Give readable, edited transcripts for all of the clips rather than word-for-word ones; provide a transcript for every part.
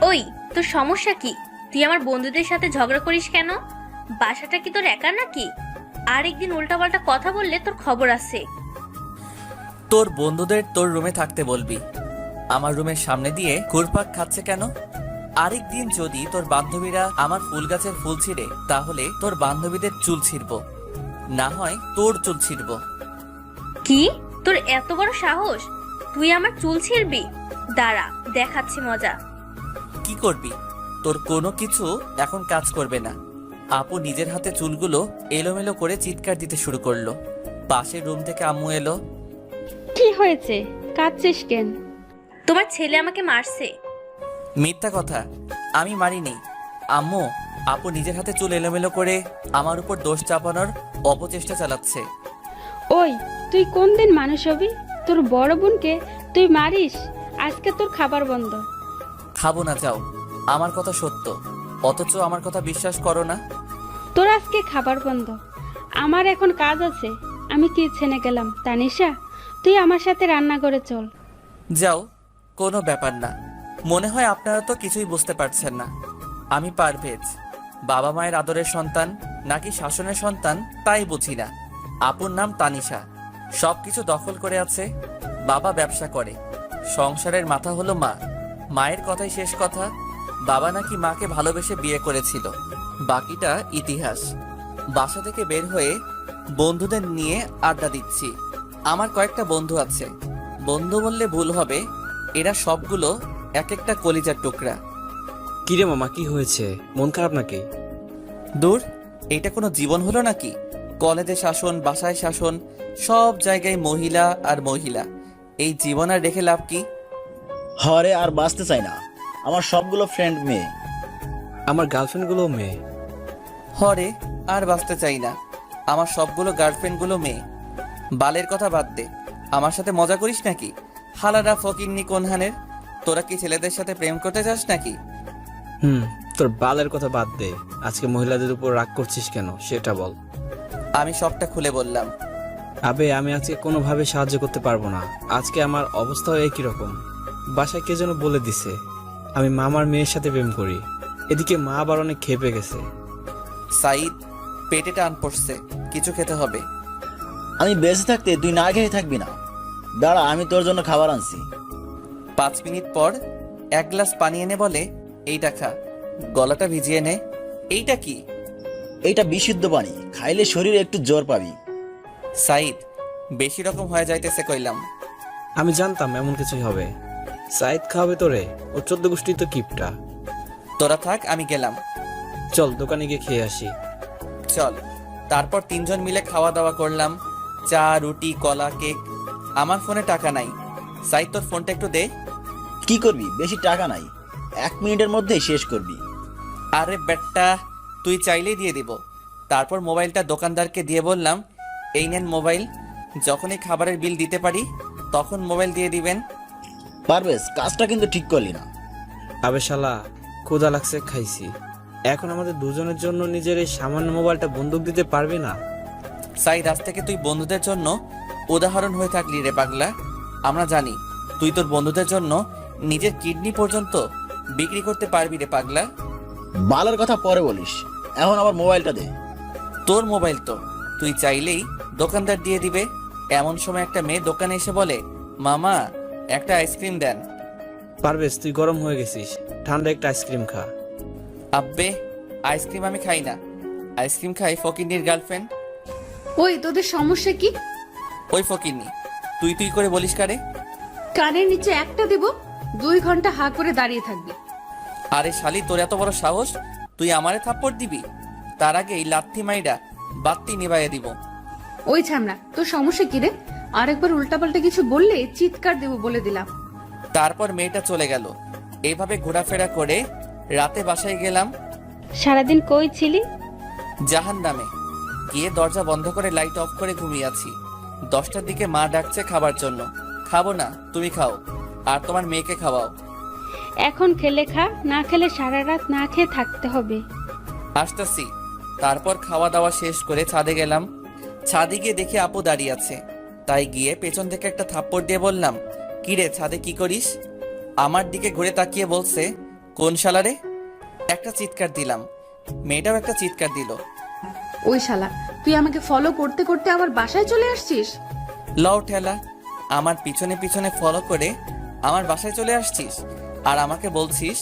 ওই, তোর সমস্যা কি? তুই আমার বন্ধুদের সাথে ঝগড়া করিস কেন? বাসাটা কি তোর একার নাকি? আর একদিন উল্টাপাল্টা কথা বললে তোর খবর আছে। তোর বন্ধুদের তোর রুমে থাকতে বলবি। আমার রুমের সামনে দিয়ে ঘুরপাক খাচ্ছে কেন? আরেকদিন যদি তোর বান্ধবীরা আমার ফুল গাছের ফুল ছিঁড়ে, তাহলে তোর বান্ধবীদের চুল ছিঁড়ব, না হয় তোর চুল ছিঁড়ব। কি? তোর এত বড় সাহস? তুই আমার চুল ছিঁড়বি? দাঁড়া, দেখাচ্ছি মজা। কি করবি? তোর কোনো কিছু এখন কাজ করবে না। আপু নিজের হাতে চুলগুলো এলোমেলো করে চিৎকার দিতে শুরু করলো। পাশের রুম থেকে আম্মু এলো। কি হয়েছে, কাঁদছিস কেন? তোমার ছেলে আমাকে মারছে। মিথ্যা কথা, আমি মারিনি। আম্মু, আপু নিজের হাতে চুল এলোমেলো করে আমার উপর দোষ চাপানোর অপচেষ্টা চালাচ্ছে। ওই, তুই কোন দিন মানুষ হবি? তোর বড় বোনকে তুই মারিস? আজকে তোর খাবার বন্ধ। খাবো না, যাও। আমার কথা সত্য, অথচ আমার কথা বিশ্বাস করো না। তোর আজকে খাবার বন্ধ। আমার এখন কাজ আছে, আমি কিচেনে গেলাম। তানিশা, তুই আমার সাথে রান্না করে চল। যাও, কোনো ব্যাপার না। মনে হয় আপনারা তো কিছুই বুঝতে পারছেন না। আমি পারভেজ, বাবা মায়ের আদরের সন্তান নাকি শাসনের সন্তান তাই বুঝি না। আপুর নাম তানিশা, সবকিছু দখল করে আছে। বাবা ব্যবসা করে, সংসারের মাথা হলো মা। মায়ের কথাই শেষ কথা। বাবা নাকি মাকে ভালোবেসে বিয়ে করেছিল, বাকিটা ইতিহাস। বাসা থেকে বের হয়ে বন্ধুদের নিয়ে আড্ডা দিচ্ছি। আমার কয়েকটা বন্ধু আছে, বন্ধু বললে ভুল হবে, এরা সবগুলো এক একটা কলিজার টুকরা। কিরে মামা, কি হয়েছে? মন খারাপ নাকি? দূর, এটা কোনো জীবন হলো নাকি? কলেজে শাসন, বাসায় শাসন, সব জায়গায় মহিলা আর মহিলা। এই জীবন আর রেখে লাভ কি? হরে আর বাঁচতে চাই না, আমার সবগুলো ফ্রেন্ড মেয়ে। আমার গার্লফ্রেন্ডগুলো মেয়ে। হরে আর বাঁচতে চাই না, আমার সবগুলো গার্লফ্রেন্ডগুলো মেয়ে। বালের কথা বাদ দে, আমার সাথে মজা করিস নাকি? হালারা ফকিন্নি কোনহানের, তোরা কি ছেলেদের সাথে প্রেম করতে চাস নাকি? তোর বালের কথা বাদ দে। আজকে মহিলাদের উপর রাগ করছিস কেন সেটা বল। আমি সবটা খুলে বললাম। আবে, আমি আজকে কোনোভাবে সাহায্য করতে পারবো না। আজকে আমার অবস্থাও একই রকম। বাসায় কে যেন বলে দিছে আমি মামার মেয়ের সাথে প্রেম করি। এদিকে মা আবার অনেক খেপে গেছে। সাইদ, পেটে টান পড়ছে, কিছু খেতে হবে। আমি বেঁচে থাকতে তুই না খেয়ে থাকবি না। দাঁড়া, আমি তোর জন্য খাবার আনছি। 5 মিনিট পর এক গ্লাস পানি এনে বলে, এইটা খা, গলাটা ভিজিয়ে নে। এইটা কি? এইটা বিশুদ্ধ পানি, খাইলে শরীরে একটু জোর পাবি। সাইদ, বেশি রকম হয়ে যাইতেছে কইলাম। আমি জানতাম এমন কিছুই হবে। সাইদ খাওয়াবে তোরে? ও 14 গোষ্ঠী তো কিপটা। তোরা থাক, আমি গেলাম। চল দোকানে গিয়ে খেয়ে আসি। চল। তারপর 3 জন মিলে খাওয়া দাওয়া করলাম, চা, রুটি, কলা, কেক। আমার ফোনে টাকা নাই, সাইদ তোর ফোনটা একটু দে। কি করবি? বেশি টাকা নাই, 1 মিনিটের মধ্যেই শেষ করবি। আরে বেটা, তুই চাইলেই দিয়ে দিব। তারপর মোবাইলটা দোকানদারকে দিয়ে বললাম, এই নেন মোবাইল, যখনই খাবারের বিল দিতে পারি তখন মোবাইল দিয়ে দিবেন। পারভেজ, কাজটা কিন্তু ঠিক করলি না। আবে শালা, ক্ষুধা লাগছে, খাইছি। এখন আমাদের দুজনের জন্য নিজের এই সামান্য মোবাইলটা বন্দুক দিতে পারবি না? সাইদ, আজ থেকে তুই বন্ধুদের জন্য উদাহরণ হয়ে থাকলি রে পাগলা। আমরা জানি তুই তোর বন্ধুদের জন্য নিজের কিডনি পর্যন্ত বিক্রি করতে পারবি রে পাগলা। বালের কথা পরে বলিস, এখন আমার মোবাইলটা দে। তোর মোবাইল তো তুই চাইলেই দোকানদার দিয়ে দিবে। এমন সময় একটা মেয়ে দোকানে এসে বলে, মামা একটা আইসক্রিম দেন। পারবেশ, তুই গরম হয়ে গেছিস, ঠান্ডা একটা আইসক্রিম খা। আব্বে, আইসক্রিম আমি খাই না, আইসক্রিম খাই ফকিন্নির গার্লফ্রেন্ড। ওই, তোদের সমস্যা কি? ওই ফকিন্নি, তুই তুই করে বলিস কারে? কানের নিচে একটা দেব, 2 ঘন্টা হা করে দাঁড়িয়ে থাকবি। আরে শালি, তোর এত বড় সাহস, তুই আমারে থাপ্পড় দিবি? তার আগে এই লাথি মাইরা বাত্তি নিভাইয়া দিব। ওই ছামড়া, তোর সমস্যা কি রে? আরেকবার উল্টাপাল্টা কিছু বললে চিৎকার দেব বলে দিলাম। তারপর মেয়েটা চলে গেল। এইভাবে ঘোরাফেরা করে রাতে বাসায় গেলাম। সারাদিন কই ছিলি? জাহান্নামে গিয়ে দরজা বন্ধ করে লাইট অফ করে ঘুমিয়ে আছি। 10টার দিকে মা ডাকছে খাবার জন্য। খাবো না, তুমি খাও, আর তোমার মেয়েকে খাওয়াও। এখন খেলে খা, না খেলে সারা রাত না খেয়ে থাকতে হবে। আসতেছি। তারপর খাওয়া দাওয়া শেষ করে ছাদে গেলাম। ছাদে গিয়ে দেখি আপু দাঁড়িয়ে আছে, তাই গিয়ে পেছন থেকে একটা থাপ্পড় দিয়ে বললাম, কিরে ছাদে কি করিস? আমার দিকে ঘুরে তাকিয়ে বলছে, কোন শালারে? একটা চিৎকার দিলাম, মেয়েটাও একটা চিৎকার দিল। ওই শালা, তুই আমাকে ফলো করতে করতে আবার বাসায় চলে আসছিস? লও ঠেলা, আমার পিছনে পিছনে ফলো করে আমার বাসায় চলে আসছিস আর আমাকে বলছিস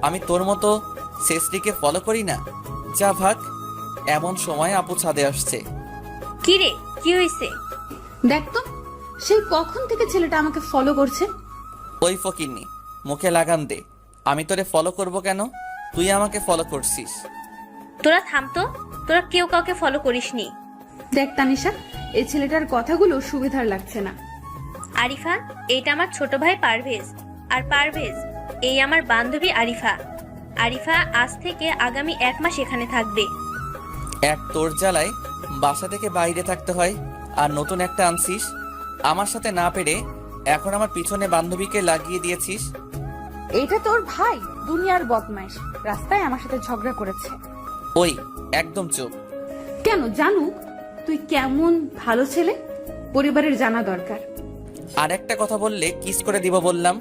আমি তোর মতো শেষটিকে ফলো করি না। যা ভাগ। এমন সময় আপু ছাদে আসছে। কি রে, কি হয়েছে? দেখ তো, সেই কখন থেকে ছেলেটা আমাকে ফলো করছে। ওই ফকিন্নি, মুখে লাগাম দে। আমি তোরে ফলো করব কেন? তুই আমাকে ফলো করছিস। তোরা থামতো, তোরা কেউ কাউকে ফলো করিসনি। দেখ তানিশা, এই ছেলেটার কথাগুলো সুবিধার লাগছে না। আরিফা, এইটা আমার ছোট ভাই পারভেজ। আর পারভেজ, এই আমার বান্ধবী আরিফা। আরিফা আজ থেকে আগামী 1 মাস এখানে থাকবে। এক তোর জ্বালায় বাসা থেকে বাইরে থাকতে হয়, আর নতুন একটা আনছিস। আমার সাথে না পেরে এখন আমার পিছনে বান্ধবীকে লাগিয়ে দিয়েছিস। এটা তোর ভাই দুনিয়ার বদমাইশ, রাস্তায় আমার সাথে ঝগড়া করেছে। ওই একদম চুপ। কেন জানুক তুই কেমন ভালো ছেলে, পরিবারের জানা দরকার। আর একটা কথা বললে কিস করে দিব বললাম।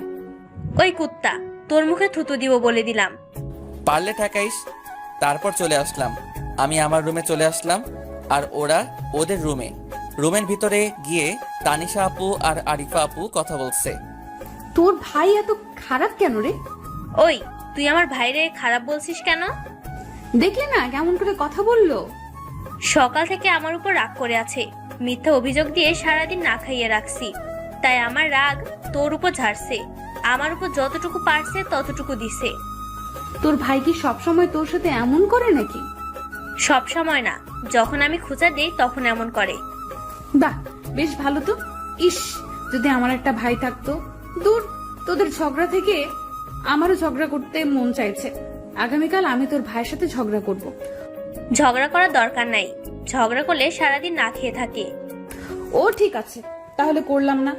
ওই কুত্তা, তোর মুখে থুতু দিব বলে দিলাম। পারলে ঠেকাইস। তারপর চলে আসলাম, আমি আমার রুমে চলে আসলাম আর ওরা ওদের রুমে। রুমের ভিতরে গিয়ে তানিশা আপু আর আরিফা আপু কথা বলছে। তোর ভাই এত খারাপ কেন রে? ওই, তুই আমার ভাইরে খারাপ বলছিস কেন? দেখলি না কেমন করে কথা বললো? সকাল থেকে আমার উপর রাগ করে আছে। মিথ্যা অভিযোগ দিয়ে সারাদিন না খাইয়ে রাখছি, তাই আমার রাগ তোর উপর ঝাড়ছে। আমার উপর যতটুকু পারছে ততটুকু দিছে। তোর ভাই কি সবসময় তোর সাথে এমন করে নাকি? সব সময় না, যখন আমি খোঁচা দেই তখন এমন করে। বাহ, বেশ ভালো তো। ইস, যদি আমার একটা ভাই থাকতো। দূর, তোদের ঝগড়া থেকে আমারও ঝগড়া করতে মন চাইছে। আগামীকাল আমি তোর ভাইয়ের সাথে ঝগড়া করব। ঝগড়া করার দরকার নাই, ঝগড়া করলে সারাদিন না খেয়ে থাকে। ও ঠিক আছে, তাহলে করলাম না।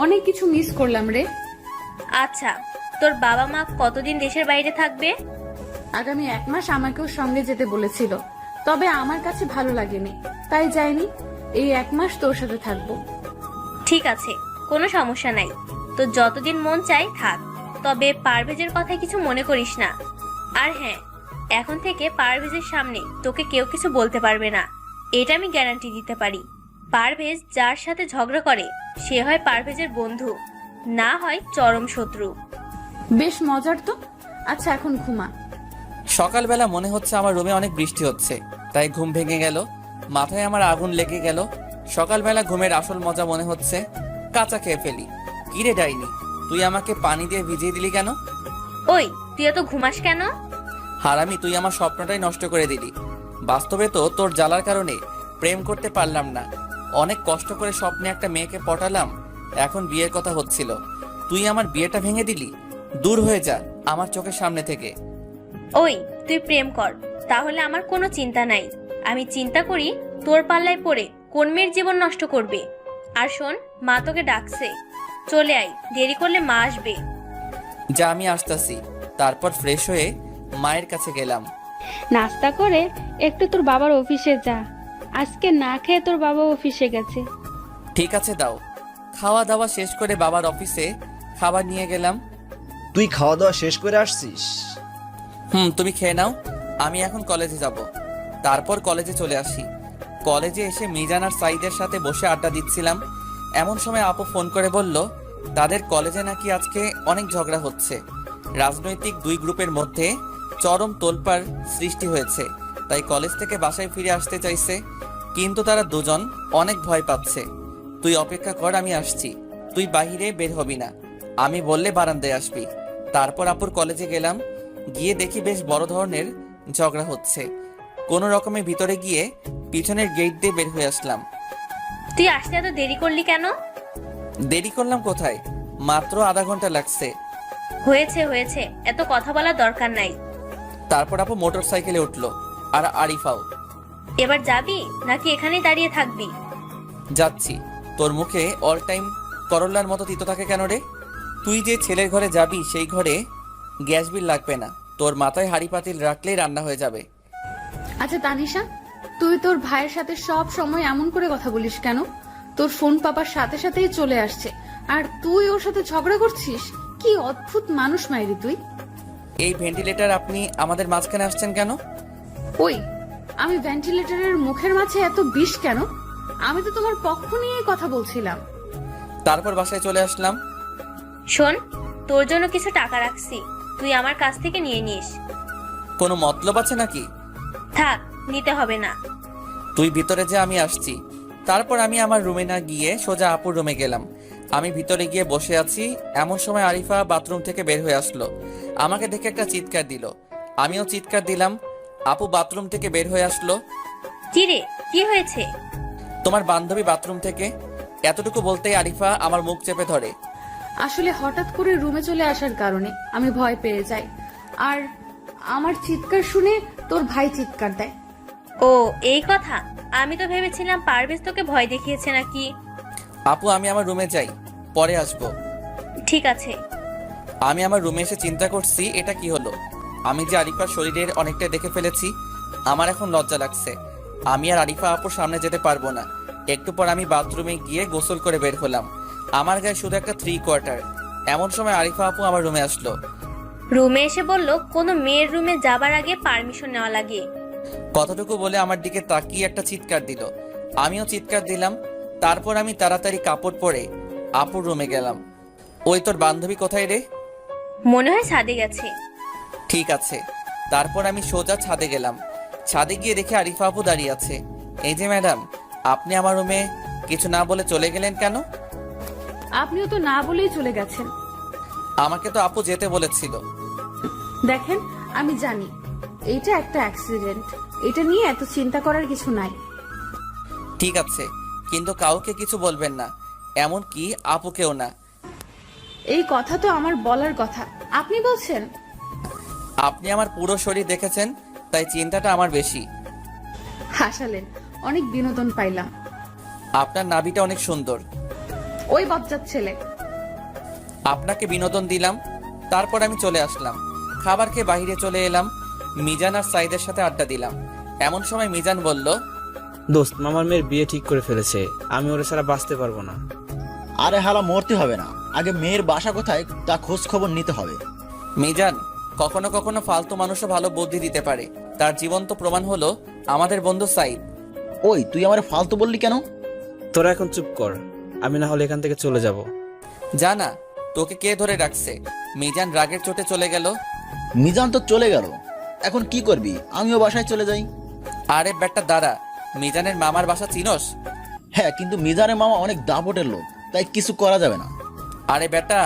অনেক কিছু মিস করলাম রে। আচ্ছা, তোর বাবা মা কতদিন দেশের বাইরে থাকবে? আগামী 1 মাস আমাকেও সঙ্গে যেতে বলেছিল, তবে আমার কাছে ভালো লাগেনি, তাই যাইনি। এই 1 মাস তোর সাথে থাকবো। ঠিক আছে, কোনো সমস্যা নাই। তো যতদিন মন চাই থাক, তবে পারভেজের কথা কিছু মনে করিস না। আর হ্যাঁ, এখন থেকে পারভেজের সামনে তোকে কেউ কিছু বলতে পারবে না, এটা আমি গ্যারান্টি দিতে পারি। পারভেজ যার সাথে ঝগড়া করে সে হয় পারভেজের বন্ধু, না হয় চরম শত্রু। বেশ মজার তো। আচ্ছা, এখন ঘুমা। সকালবেলা মনে হচ্ছে আমার রুমে অনেক বৃষ্টি হচ্ছে, তাই ঘুম ভেঙে গেল। মাথায় আমার আগুন লেগে গেল। সকালবেলা ঘুমের আসল মজা মনে হচ্ছে কাঁচা খেয়ে ফেলি। কিরে ডাইনি, তুই আমাকে পানি দিয়ে ভিজিয়ে দিলি কেন? ওই, তুই এত ঘুমাস কেন? হারামি, তুই আমার স্বপ্নটাই নষ্ট করে দিলি। বাস্তবে তো তোর জ্বালার কারণে প্রেম করতে পারলাম না। অনেক কষ্ট করে স্বপ্নে একটা মেয়েকে পটালাম, এখন বিয়ের কথা হচ্ছিল, তুই আমার বিয়েটা ভেঙে দিলি। দূর হয়ে যা আমার চোখের সামনে থেকে। ওই, তুই প্রেম কর, তাহলে আমার কোনো চিন্তা নাই। আমি চিন্তা করি তোর পাল্লায় পড়ে কোন মেয়ের জীবন নষ্ট করবে। আর শোন, মা তোকে ডাকছে, চলে আয়, দেরি করলে মা আসবে। যা, আমি আসতাছি। তারপর ফ্রেশ হয়ে মায়ের কাছে গেলাম। নাস্তা করে একটু তোর বাবার অফিসে যা, আজকে না খেয়ে তোর বাবা অফিসে গেছে। ঠিক আছে, দাও। খাওয়া দাওয়া শেষ করে বাবার অফিসে খাবার নিয়ে গেলাম। তুই খাওয়া দাওয়া শেষ করে আসছিস? তুমি খেয়ে নাও, আমি এখন কলেজে যাব। তারপর কলেজে চলে আসি। কলেজে এসে মিজান আর সাইদের সাথে বসে আড্ডা দিচ্ছিলাম, এমন সময় আপু ফোন করে বলল তাদের কলেজে নাকি আজকে অনেক ঝগড়া হচ্ছে। রাজনৈতিক 2 গ্রুপের মধ্যে চরম তোলপাড় সৃষ্টি হয়েছে, তাই কলেজ থেকে বাসায় ফিরে আসতে চাইছে, কিন্তু তারা দুজন অনেক ভয় পাচ্ছে। তুই অপেক্ষা কর, আমি আসছি। তুই বাহিরে বের হবি না, আমি বললে বারান্দায় আসবি। তারপর আপুর কলেজে গেলাম, গিয়ে দেখি বেশ বড় ধরনের ঝগড়া হচ্ছে। কোনো রকমে ভিতরে গিয়ে পিছনের গেট দিয়ে বের হয়ে আসলাম। তুই আসতে এত দেরি করলি কেন? দেরি করলাম কোথায়, মাত্র আধা ঘন্টা লাগছে। হয়েছে হয়েছে, এত কথা বলার দরকার নাই। তারপর আপু মোটর সাইকেলে উঠলো, আর আরিফাও। এবার যাবি নাকি এখানেই দাঁড়িয়ে থাকবি? যাচ্ছি। তোর মুখে অল টাইম করল্লার মতো তিতো থাকে কেন রে? তুই যে ছেলের ঘরে যাবি সেই ঘরে গ্যাস বিল লাগবে না, তোর মাথায় হাঁড়ি পাতিল রাখলেই রান্না হয়ে যাবে। আচ্ছা তানিশা, তুই তোর ভাইয়ের সাথে সব সময় এমন করে কথা বলিস কেন? তোর ফোন পাপার সাথে সাথেই চলে আসছে, আর তুই ওর সাথে ঝগড়া করছিস। কি অদ্ভুত মানুষ মাইরি তুই। এই ভেন্টিলেটর আপনি আমাদের মাঝখানে আসছেন কেন? ওই, আমি ভেন্টিলেটরের মুখের মাঝে এত বিষ কেন? আমি তো তোমার পক্ষ নিয়ে কথা বলছিলাম। তারপর বাসায় চলে আসলাম। শোন, তোর জন্য কিছু টাকা রাখছি, তুই আমার কাছ থেকে নিয়ে নিস। কোনো মতলব আছে নাকি? থাক, নিতে হবে না। তুই ভিতরে যে, আমি আসছি। তারপর আমি আমার রুমে না গিয়ে সোজা আপুর রুমে গেলাম। আমি ভিতরে গিয়ে বসে আছি, এমন সময় আরিফা বাথরুম থেকে বের হয়ে আসলো। আমাকে দেখে একটা চিৎকার দিল, আমিও চিৎকার দিলাম। আপু বাথরুম থেকে বের হয়ে আসলো। কি রে, কি হয়েছে? তোমার বান্ধবী বাথরুম থেকে, এতটুকু বলতেই আরিফা আমার মুখ চেপে ধরে। আসলে হঠাৎ করে রুমে চলে আসার কারণে আমি ভয় পেয়ে যাই, আর আমার চিৎকার শুনে তোর ভাই চিৎকার দেয়। ও, এই কথা। আমি তো ভেবেছিলাম পারভেজ তোকে ভয় দেখিয়েছে নাকি। আপু আমি আমার রুমে যাই, পরে আসবো। ঠিক আছে। আমি আমার রুমে এসে চিন্তা করছি এটা কি হলো। আমি যে আরিফার শরীরের অনেকটা দেখে ফেলেছি। আমার এখন লজ্জা লাগছে। আমি আর আরিফা আপুর সামনে যেতে পারবো না। একটু পর আমি বাথরুমে গিয়ে গোসল করে বের হলাম। আমার গায়ে শুধু একটা 3/4। এমন সময় আরিফা আপু আমার রুমে আসলো। রুমে এসে বলল কোনো মেয়ের রুমে যাবার আগে পারমিশন নেওয়া লাগে। কতটুকু বলে আমার দিকে তাকিয়ে একটা চিৎকার দিল, আমিও চিৎকার দিলাম। তারপর আমি তাড়াতাড়ি কাপড় পরে আপুর রুমে গেলাম। ওই তোর বান্ধবী কোথায় রে? মনে হয় ছাদে গেছে। ঠিক আছে। তারপর আমি সোজা ছাদে গেলাম। ছাদে গিয়ে দেখে আরিফা আপু দাঁড়িয়ে আছে। এই যে ম্যাডাম, আপনি আমার রুমে কিছু না বলে চলে গেলেন কেন? আপনিও তো না বলেই চলে গেছেন। আমাকে তো আপু যেতে বলেছিল। দেখেন, আমি জানি এটা একটা অ্যাক্সিডেন্ট, এটা নিয়ে এত চিন্তা করার কিছু নাই। ঠিক আছে, কিন্তু কাউকে কিছু বলবেন না, এমন কি আপুকেও না। এই কথা তো আমার বলার কথা, আপনি বলছেন? আপনি আমার পুরো শরীর দেখেছেন, তাই চিন্তাটা আমার বেশি। হাসালেন, অনেক বিনোদন পাইলাম। আপনার নাভিটা অনেক সুন্দর। ওই বজ্জাত ছেলে। আপনাকে বিনোদন দিলাম। তারপর আমি চলে আসলাম। খাবার খেয়ে বাইরে চলে এলাম। মিজান আর সাইদের সাথে আড্ডা দিলাম। এমন সময় মিজান বলল, দোস্ত, মামার মেয়ের বিয়ে ঠিক করে ফেলেছে, আমি ওরা ছাড়া বাঁচতে পারবো না। আরে হালা, মরতে হবে না, আগে মেয়ের বাসা কোথায় তা খোঁজ খবর নিতে হবে। মিজান, কখনো কখনো ফালতু মানুষও ভালো বুদ্ধি দিতে পারে। তার জীবন্ত প্রমাণ হলো আমাদের বন্ধু সাইদ। ওই, তুই আমার ফালতু বললি কেন? তোরা এখন চুপ কর, আমি না হলে এখান থেকে চলে যাব। জানা তোকে কে ধরে রাখছে? মিজান রাগের চোটে চলে গেল। মিজান তো চলে গেল, এখন কি করবি? আমিও বাসায় চলে যাই। আরে বেটা দাঁড়া, মিজানের মামার বাসা চিনোস? হ্যাঁ, কিন্তু মিজানের মামা অনেক দাপটের লোক, তাই কিছু করা যাবে না। আরে বেটা,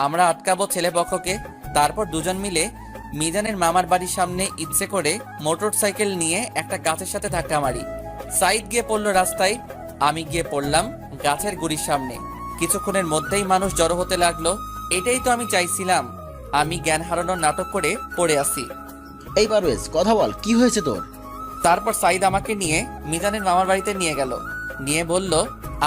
আমরা আটকাবো ছেলেপক্ষকে। তারপর দুজন মিলে মিজানের মামার বাড়ির সামনে ইচ্ছে করে মোটর সাইকেল নিয়ে একটা গাছের সাথে ধাক্কা মারি। সাইদ গিয়ে পড়লো রাস্তায়, আমি গিয়ে পড়লাম গাছের গুড়ির সামনে। কিছুক্ষণের মধ্যেই মানুষ জড়ো হতে লাগলো। এটাই তো আমি চাইছিলাম। আমি জ্ঞান হারানোর নাটক করে পড়ে আসি। এই পারভেজ, কথা বল, কি হয়েছে তোর? তারপর সাইদ আমাকে নিয়ে মিজানের মামার বাড়িতে নিয়ে গেল। নিয়ে বলল,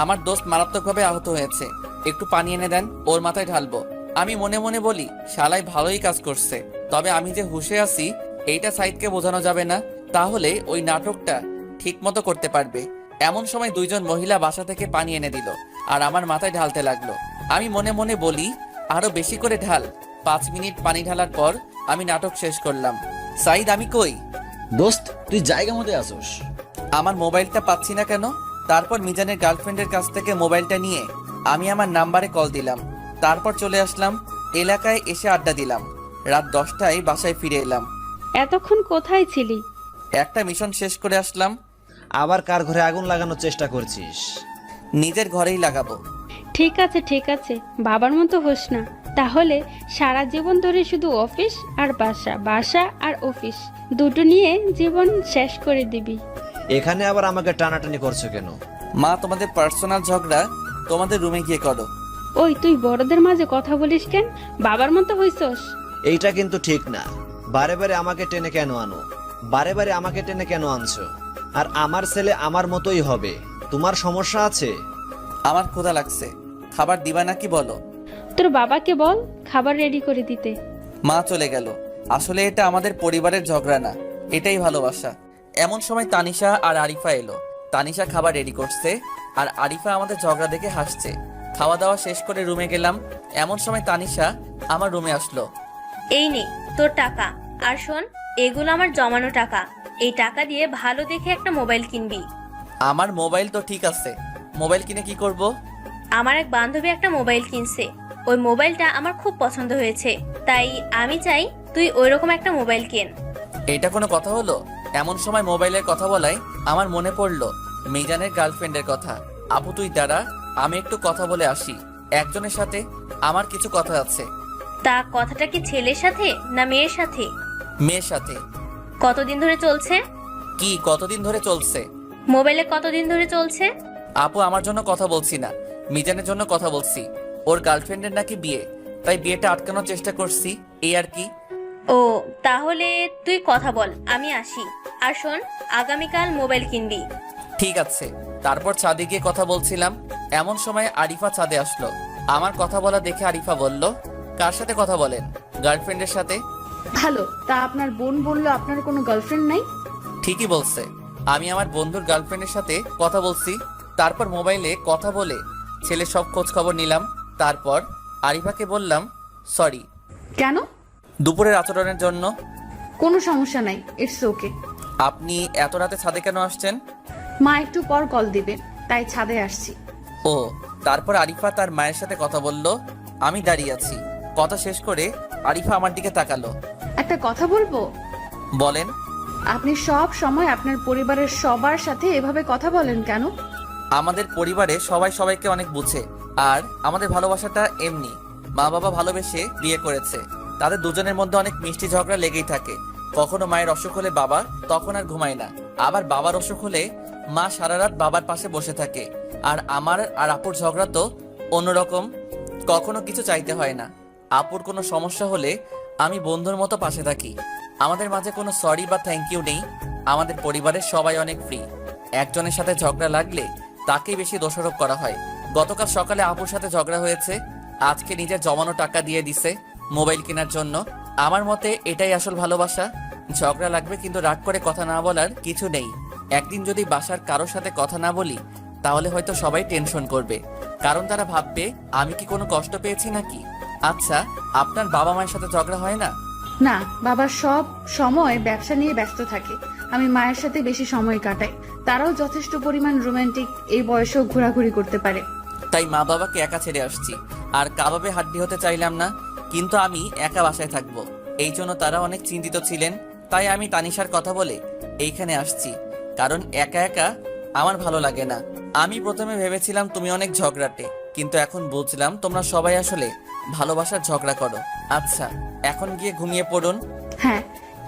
আমার দোস্ত মারাত্মকভাবে আহত হয়েছে, একটু পানি এনে দেন, ওর মাথায় ঢালবো। আমি মনে মনে বলি, শালাই ভালোই কাজ করছে। তবে আমি যে হুঁশে আছি এইটা সাইদকে বোঝানো যাবে না, তাহলে ওই নাটকটা ঠিক মতো করতে পারবে। এমন সময় দুইজন মহিলা বাসা থেকে পানি এনে দিল আর আমার মাথায় ঢালতে লাগলো। আমি মনে মনে বলি, আরো বেশি করে ঢাল। 5 মিনিট পানি ঢালার পর আমি নাটক শেষ করলাম। সাইদ, আমি কই? দোস্ত, তুই জায়গা মতো আসোস। আমার মোবাইলটা পাচ্ছি না কেন? তারপর মিজানের গার্লফ্রেন্ডের কাছ থেকে মোবাইলটা নিয়ে আমি আমার নাম্বারে কল দিলাম। তারপর চলে আসলাম এলাকায়, এসে আড্ডা দিলাম। রাত 10টায় বাসায় ফিরে এলাম। এতক্ষণ কোথায় ছিলি? একটা মিশন শেষ করে আসলাম। আবার কার ঘরে আগুন লাগানোর চেষ্টা করছিস? নিজের ঘরেই লাগাবো। ঠিক আছে ঠিক আছে, বাবার মতো হোস না। তাহলে সারা জীবন ধরে শুধু অফিস আর বাসা, বাসা আর অফিস, দুটো নিয়ে জীবন শেষ করে দিবি। এখানে আবার আমাকে টানাটানি করছো কেন? মা, তোমাদের পার্সোনাল ঝগড়া তোমাদের রুমে গিয়ে করো। ওই, তুই বড়দের মাঝে কথা বলিস কেন? বাবার মতো হইছস। এইটা কিন্তু ঠিক না। বারে বারে আমাকে টেনে কেন আনো? বারে বারে আমাকে টেনে কেন আনছো? আর আমার ছেলে আমার মতোই হবে, তোমার সমস্যা আছে? আমার ক্ষুধা লাগছে, খাবার দিবা নাকি বলো? তোর বাবাকে বল খাবার রেডি করে দিতে। মা চলে গেল। আসলে এটা আমাদের পরিবারের ঝগড়া না, এটাই ভালোবাসা। এমন সময় তানিশা আর আরিফা এলো। তানিশা খাবার রেডি করছে আর আরিফা আমাদের ঝগড়া দেখে হাসছে। খাওয়া দাওয়া শেষ করে রুমে গেলাম। এমন সময় তানিশা আমার রুমে আসলো। এই নে তোর টাকা। আর শোন, এগুলো আমার জমানো টাকা। এই টাকা দিয়ে ভালো দেখে একটা মোবাইল কিনবি। আমার মোবাইল তো ঠিক আছে, মোবাইল কিনে কি করব? আমার এক বান্ধবী একটা মোবাইল কিনছে, ওই মোবাইলটা আমার খুব পছন্দ হয়েছে, তাই আমি চাই তুই ওইরকম একটা মোবাইল কেন। এটা কোনো কথা হলো? এমন সময় মোবাইলের কথা বলায় আমার মনে পড়লো মিজানের গার্লফ্রেন্ডের কথা। আপু তুই দাঁড়া, আমি একটু কথা বলে আসি একজনের সাথে, আমার কিছু কথা আছে। তা কথাটা কি ছেলের সাথে না মেয়ের সাথে? মেয়ের সাথে। কতদিন ধরে চলছে? কি কতদিন ধরে চলছে? মোবাইলে কতদিন ধরে চলছে? আপু আমার জন্য কথা বলছি না, মিজানের জন্য কথা বলছি। ওর গার্লফ্রেন্ডের নাকি বিয়ে, তাই বিয়েটা আটকানোর চেষ্টা করছি, এই আর কি। ও, তাহলে তুই কথা বল, আমি আসি। আর শোন, আগামীকাল মোবাইল কিনবি। ঠিক আছে। তারপর ছাদে গিয়ে কথা বলছিলাম, এমন সময় আরিফা ছাদে আসলো। আমার কথা বলা দেখে আরিফা বলল, কার সাথে কথা বলেন? গার্লফ্রেন্ডের সাথে। ভালো, তা আপনার বোন বললো আপনার কোনো গার্লফ্রেন্ড নাই? ঠিকই বলছে, আমি আমার বন্ধুর গার্লফ্রেন্ডের সাথে কথা বলছি। তারপর মোবাইলে কথা বলে ছেলে সব খোঁজ খবর নিলাম। তারপর আরিফাকে বললাম সরি কেন? দুপুরের আচরণের জন্য। কোনো সমস্যা নাই, ইটস ওকে। আপনি এত রাতে ছাদে কেন আসছেন? মা একটু পর কল দিবে, তাই ছাদে আসছি। ও, তারপর আরিফা তার মায়ের সাথে কথা বলল, আমি দাঁড়িয়ে আছি। কথা শেষ করে আরিফা আমার দিকে তাকালো। একটা কথা বলবো? বলেন। আপনি সব সময় আপনার পরিবারের সবার সাথে এভাবে কথা বলেন কেন? আমাদের পরিবারে সবাই সবাইকে অনেক বুঝে, আর আমাদের ভালোবাসাটা এমনি। মা বাবা ভালোবেসে বিয়ে করেছে, তাদের দুজনের মধ্যে অনেক মিষ্টি ঝগড়া লেগেই থাকে। কখনো মায়ের অসুখ হলে বাবা তখন আর ঘুমায় না, আবার বাবার অসুখ হলে মা সারা রাত বাবার পাশে বসে থাকে। আর আমার আর আপুর ঝগড়া তো অন্যরকম, কখনো কিছু চাইতে হয় না। আপুর কোনো সমস্যা হলে আমি বন্ধুর মতো পাশে থাকি। আমাদের মাঝে কোনো সরি বা থ্যাংক ইউ নেই। আমাদের পরিবারের সবাই অনেক ফ্রি। একজনের সাথে ঝগড়া লাগলে তাকেই বেশি দোষারোপ করা হয়। গতকাল সকালে আপুর সাথে ঝগড়া হয়েছে, আজকে নিজের জমানো টাকা দিয়ে দিছে মোবাইল কেনার জন্য। আমার মতে এটাই আসল ভালোবাসা। ঝগড়া লাগবে কিন্তু রাগ করে কথা না বলার কিছু নেই। একদিন যদি বাসার কারোর সাথে কথা না বলি, তাহলে হয়তো সবাই টেনশন করবে, কারণ তারা ভাববে আমি কি কোনো কষ্ট পেয়েছি নাকি। আচ্ছা, আপনার বাবা মায়ের সাথে ঝগড়া হয় না? না, বাবা সব সময় ব্যবসা নিয়ে ব্যস্ত থাকে। আমি মায়ের সাথে বেশি সময় কাটাই। তারাও যথেষ্ট পরিমাণ রোমান্টিক, এই বয়সেও ঘোরাঘুরি করতে পারে। তাই মা বাবাকে একা ছেড়ে আসছি। আর কাবাবে হাড্ডি হতে চাইলাম না, কিন্তু আমি একা বাসায় থাকবো, এই জন্য তারা অনেক চিন্তিত ছিলেন। তাই আমি তানিশার কথা বলে এইখানে আসছি, কারণ একা একা আমার ভালো লাগে না। আমি প্রথমে ভেবেছিলাম তুমি অনেক ঝগড়াটে, কিন্তু এখন বুঝলাম তোমরা সবাই আসলে ভালোবাসার ঝগড়া করো। আচ্ছা, এখন গিয়ে ঘুমিয়ে পড়ুন। হ্যাঁ।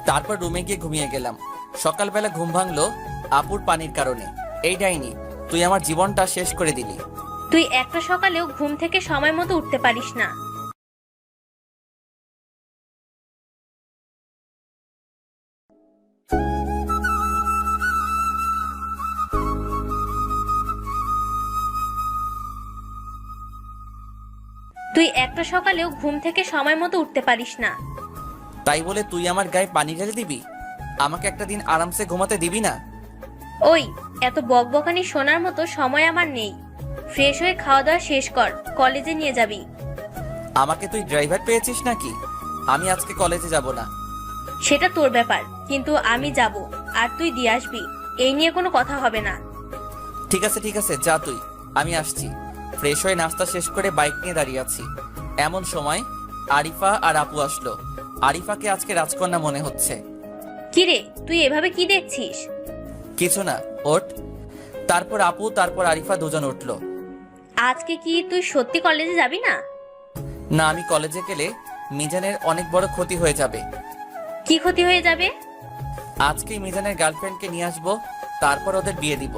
তারপর রুমে গিয়ে ঘুমিয়ে গেলাম। সকালবেলা ঘুম ভাঙলো আপুর পানির কারণে। এই ডাইনি, তুই আমার জীবনটা শেষ করে দিলি। তুই একটা সকালেও ঘুম থেকে সময় মতো উঠতে পারিস না। তুই একটা সকালেও ঘুম থেকে সময় মতো উঠতে পারিস না। তাই বলে তুই আমার গায়ে পানি ঢেলে দিবি? আমাকে একটা দিন আরামসে ঘুমাতে দিবি না? ওই, এত বকবকানি শোনার মতো সময় আমার নেই। ফ্রেশ হয়ে খাওয়া দাওয়া শেষ কর, কলেজে নিয়ে যাবি। আমাকে তুই ড্রাইভার পেয়েছিস নাকি? আমি আজকে কলেজে যাব না। সেটা তোর ব্যাপার, কিন্তু আমি যাব, আর তুই দিয়ে আসবি। এই নিয়ে কোনো কথা হবে না। ঠিক আছে ঠিক আছে, যা তুই, আমি আসছি। ফ্রেশ হয়ে নাস্তা শেষ করে বাইক নিয়ে দাঁড়িয়ে আছি। এমন সময় আরিফা আর আপু আসলো। আরিফাকে আজকে রাজকন্যা মনে হচ্ছে। কিরে, তুই এভাবে কি দেখছিস? কিছু না, ওঠ। তারপর আপু তারপর আরিফা দুজন উঠলো। আজকে কি তুই সত্যি কলেজে যাবি না? না, আমি কলেজে গেলে মিজানের অনেক বড় ক্ষতি হয়ে যাবে। কি ক্ষতি হয়ে যাবে? আজকেই মিজানের গার্লফ্রেন্ডকে নিয়ে আসবো, তারপর ওদের বিয়ে দিব।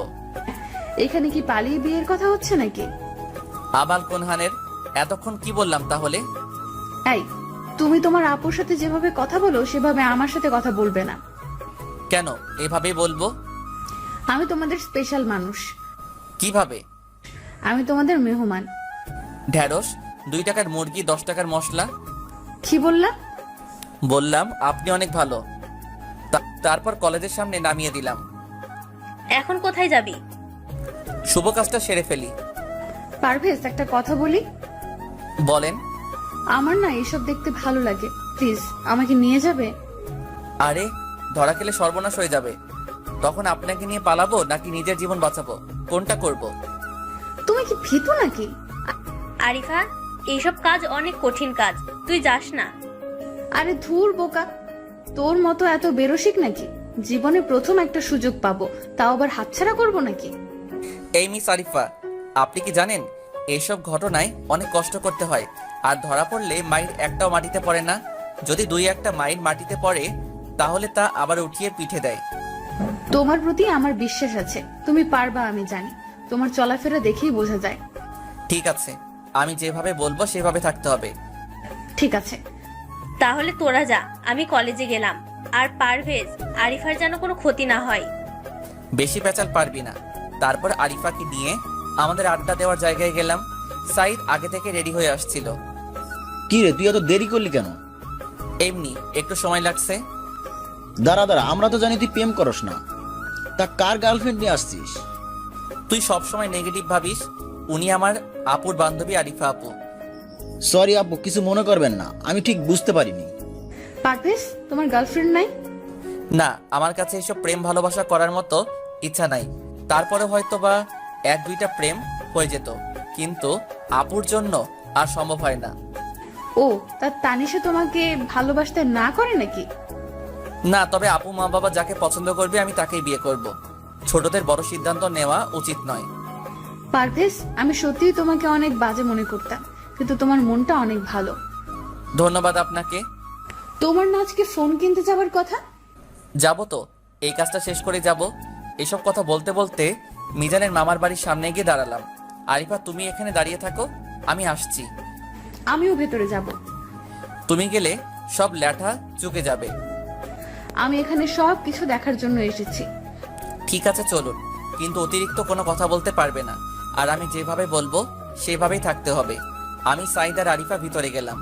এখানে কি পালিয়ে বিয়ের কথা হচ্ছে নাকি? আবাল কোনহানের, এতক্ষণ কি বললাম তাহলে? এই, তুমি তোমার আপুর সাথে যেভাবে কথা বলো সেভাবে আমার সাথে কথা বলবে না। কেন এভাবেই বলবো? আমি তোমাদের স্পেশাল মানুষ। কিভাবে? আমি তোমাদের মেহমান। ঢ্যাঁড়স, 2 টাকার মুরগি, 10 টাকার মশলা। কি বললা? বললাম আপনি অনেক ভালো। তারপর কলেজের সামনে নামিয়ে দিলাম। এখন কোথায় যাবি? শুভ কাজটা সেরে ফেলি। পারভেজ, একটা কথা বলি। বলেন। আমার না এসব দেখতে ভালো লাগে। প্লিজ আমাকে নিয়ে যাবে? আরে ধরা খেলে সর্বনাশ হয়ে যাবে। তখন আপনাকে নিয়ে পালাবো নাকি নিজের জীবন বাঁচাবো, কোনটা করব? তুমি কি ভীতু নাকি? আরিফা, এইসব কাজ অনেক কঠিন কাজ, তুই যাস না। আরে ধুর বোকা, তোর মতো এত বেরসিক নাকি? জীবনে প্রথম একটা সুযোগ পাবো, তাও আবার হাতছাড়া করবো নাকি? এই মিস আরিফা, আপনি কি জানেন এইসব ঘটনায় অনেক কষ্ট করতে হয়, আর ধরা পড়লে মাইর একটাও মাটিতে পড়ে না। যদি দুই একটা মাইর মাটিতে পড়ে তাহলে তা আবার উঠিয়ে পিঠে দেয়। তোমার প্রতি আমার বিশ্বাস আছে, তুমি পারবা আমি জানি। তোমার চলাফেরা দেখেই বোঝা যায়। ঠিক আছে, আমি যেভাবে বলবো সেভাবে থাকতে হবে। ঠিক আছে। তাহলে তোরা যা, আমি কলেজে গেলাম। আর পারভেজ, আরিফার যেন কোনো ক্ষতি না হয়। বেশি পেঁচাল পারবি না। তারপর আরিফাকে নিয়ে আমাদের আড্ডা দেওয়ার জায়গায় গেলাম। সাইদ আগে থেকে রেডি হয়ে আসছিল। কি রে, তুই এত দেরি করলি কেন? এমনি একটু সময় লাগছে। দাঁড়া, আমরা তো জানি তুই প্রেম করস না, তা কার গার্লফ্রেন্ড নিয়ে আসছিস? তুই সব সময় নেগেটিভ ভাবিস। উনি আমার আপুর বান্ধবী আরিফা আপু। সরি আপু, কিছু মনে করবেন না, আমি ঠিক বুঝতে পারিনি। পারভেজ, তোমার গার্লফ্রেন্ড নাই? না, আমার কাছে এসব প্রেম ভালোবাসা করার মতো ইচ্ছা নাই। তারপরে হয়তো বা এক দুইটা প্রেম হয়ে যেত, কিন্তু আপুর জন্য আর সম্ভব হয় না। ও, তা তানিশা তোমাকে ভালোবাসতে না করে নাকি? না, তবে আপু মা বাবা যাকে পছন্দ করবে আমি তাকেই বিয়ে করব। ছোটদের বড় সিদ্ধান্ত নেওয়া উচিত নয়। পারভেজ, আমি সত্যিই তোমাকে অনেক বাজে মনে করতাম, কিন্তু তোমার মনটা অনেক ভালো। ধন্যবাদ আপনাকে। তোমার না আজকে ফোন কিনতে যাবার কথা? যাব তো, এই কাজটা শেষ করে যাব। এসব কথা বলতে বলতে মিজানের মামার বাড়ির সামনে গিয়ে দাঁড়ালাম। আরিফা, তুমি এখানে দাঁড়িয়ে থাকো, আমি আসছি। আমিও ভেতরে যাব। তুমি গেলে সব ল্যাঠা চুকে যাবে। আমি এখানে সব কিছু দেখার জন্য এসেছি। ঠিক আছে চলুন, কিন্তু অতিরিক্ত কোনো কথা বলতে পারবে না। আর আমি যেভাবে বলবো সেভাবেই থাকতে হবে। আমি সাইদ আর আরিফা ভিতরে গেলাম।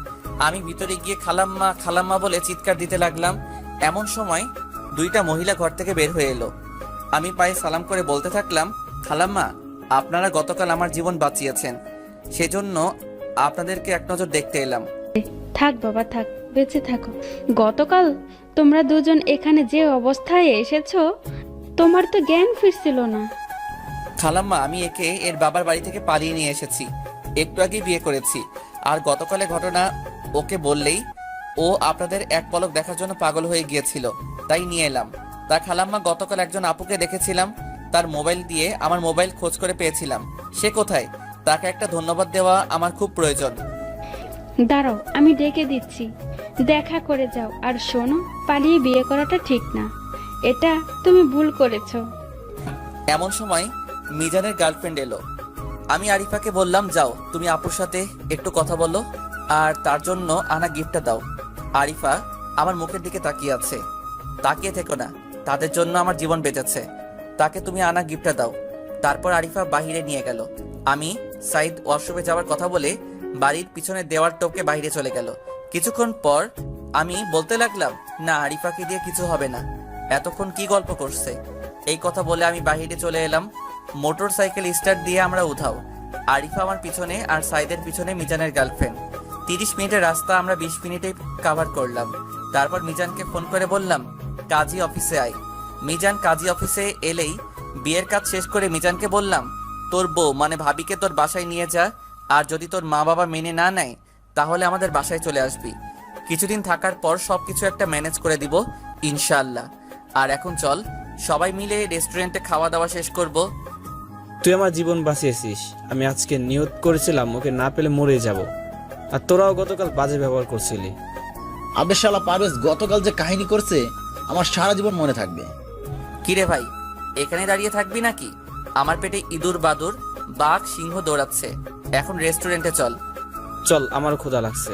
আমি ভিতরে গিয়ে খালাম্মা খালাম্মা বলে চিৎকার দিতে লাগলাম। এমন সময় দুইটা মহিলা ঘর থেকে বের হয়ে এলো। আমি পায়ে সালাম করে বলতে থাকলাম, খালাম্মা, আপনারা গতকাল আমার জীবন বাঁচিয়েছেন, সেজন্য আপনাদেরকে এক নজর দেখতে এলাম। থাক বাবা থাক, বেঁচে থাকো। গতকাল তোমরা দুজন এখানে যে অবস্থায় এসেছো, তোমার তো জ্ঞান ফিরছিল না। খালাম্মা, আমি একে এর বাবার বাড়ি থেকে পালিয়ে নিয়ে এসেছি। একটু আগেই বিয়ে করেছি। আর গতকালের ঘটনা ওকে বললেই ও আপনাদের এক পলক দেখার জন্য পাগল হয়ে গিয়েছিল, তাই নিয়ে এলাম। তা খালাম্মা, গতকাল একজন আপুকে দেখেছিলাম, তার মোবাইল দিয়ে আমার মোবাইল খোঁজ করে পেয়েছিলাম। সে কোথায়? তাকে একটা ধন্যবাদ দেওয়া আমার খুব প্রয়োজন। দাঁড়াও, আমি ডেকে দিচ্ছি, দেখা করে যাও। আর শোনো, পালিয়ে বিয়ে করাটা ঠিক না, এটা তুমি ভুল করেছো। এমন সময় মিজানের গার্লফ্রেন্ড এলো। আমি আরিফাকে বললাম, যাও তুমি আপুর সাথে একটু কথা বলো আর তার জন্য আনা গিফটটা দাও। আরিফা আমার মুখের দিকে তাকিয়ে আছে। তাকিয়ে থেকো না, তাদের জন্য আমার জীবন বেঁচেছে। তাকে তুমি আনা গিফটটা দাও। তারপর আরিফা বাহিরে নিয়ে গেল। আমি সাইদ ওয়াশরুমে যাওয়ার কথা বলে বাড়ির পিছনে দেওয়াল টপকে বাইরে চলে গেল। কিছুক্ষণ পর আমি বলতে লাগলাম, না, আরিফাকে দিয়ে কিছু হবে না, এতক্ষণ কি গল্প করছে। এই কথা বলে আমি বাহিরে চলে এলাম। মোটর সাইকেল স্টার্ট দিয়ে আমরা উধাও। আরিফা আমার পিছনে আর সাইদের পিছনে মিজানের গার্লফ্রেন্ড। 30 মিনিটের রাস্তা আমরা 20 মিনিটে কভার করলাম। তারপর মিজানকে ফোন করে বললাম, কাজী অফিসে আয়। মিজান কাজী অফিসে এলেই বিয়ের কাজ শেষ করে মিজানকে বললাম, তোর বউ মানে ভাবিকে তোর বাসায় নিয়ে যা, আর যদি তোর মা বাবা মেনে না নেয় তাহলে আমাদের বাসায় চলে আসবি। কিছুদিন থাকার পর সবকিছু একটা ম্যানেজ করে দিব ইনশাআল্লাহ। আর এখন চল সবাই মিলে রেস্টুরেন্টে খাওয়া দাওয়া শেষ করব। তুই আমার জীবন বাঁচিয়েছিস। আমি আজকে নিয়ত করেছিলাম ওকে না পেলে মরে যাব, আর তোরাও গতকাল বাজে ব্যবহার করছিলি। আবে শালা পারভেজ, গতকাল যে কাহিনী করছে আমার সারা জীবন মনে থাকবে। কিরে ভাই, এখানে দাঁড়িয়ে থাকবি নাকি? আমার পেটে ইঁদুর বাদুর বাঘ সিংহ দৌড়াচ্ছে। এখন রেস্টুরেন্টে চল। চল, আমারও ক্ষুধা লাগছে।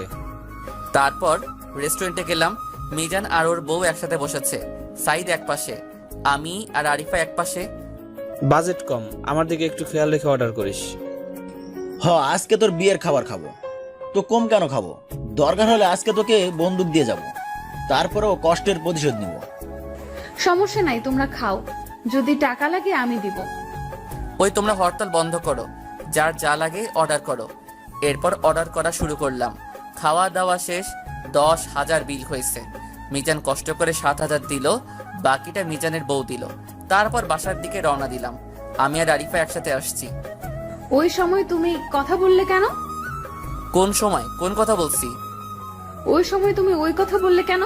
তারপর রেস্টুরেন্টে গেলাম। মিজান আর ওর বউ একসাথে বসেছে। সাইদ এক পাশে, আমি আর আরিফা এক পাশে। বাজেট কম, আমার দিকে একটু খেয়াল রেখে অর্ডার করিস। আজকে তোর বিয়ের খাবার খাবো, তো কম কেন খাবো? দরকার হলে আজকে তোকে বন্দুক দিয়ে যাব, তারপরেও কষ্টের প্রতিশোধ নিব। সমস্যা নাই, তোমরা খাও, যদি টাকা লাগে আমি দিব। ওই তোমরা হরতাল বন্ধ করো, যার যা লাগে অর্ডার করো। এরপর অর্ডার করা শুরু করলাম। খাওয়া দাওয়া শেষ। 10,000 বিল হয়েছে। মিজান কষ্ট করে 7,000 দিল, বাকিটা মিজানের বউ দিল। তারপর বাসার দিকে রওনা দিলাম। আমি আর আরিফা একসাথে আসছি। ওই সময় তুমি কথা বললে কেন? কোন সময় কোন কথা বলছি? ওই সময় তুমি ওই কথা বললে কেন?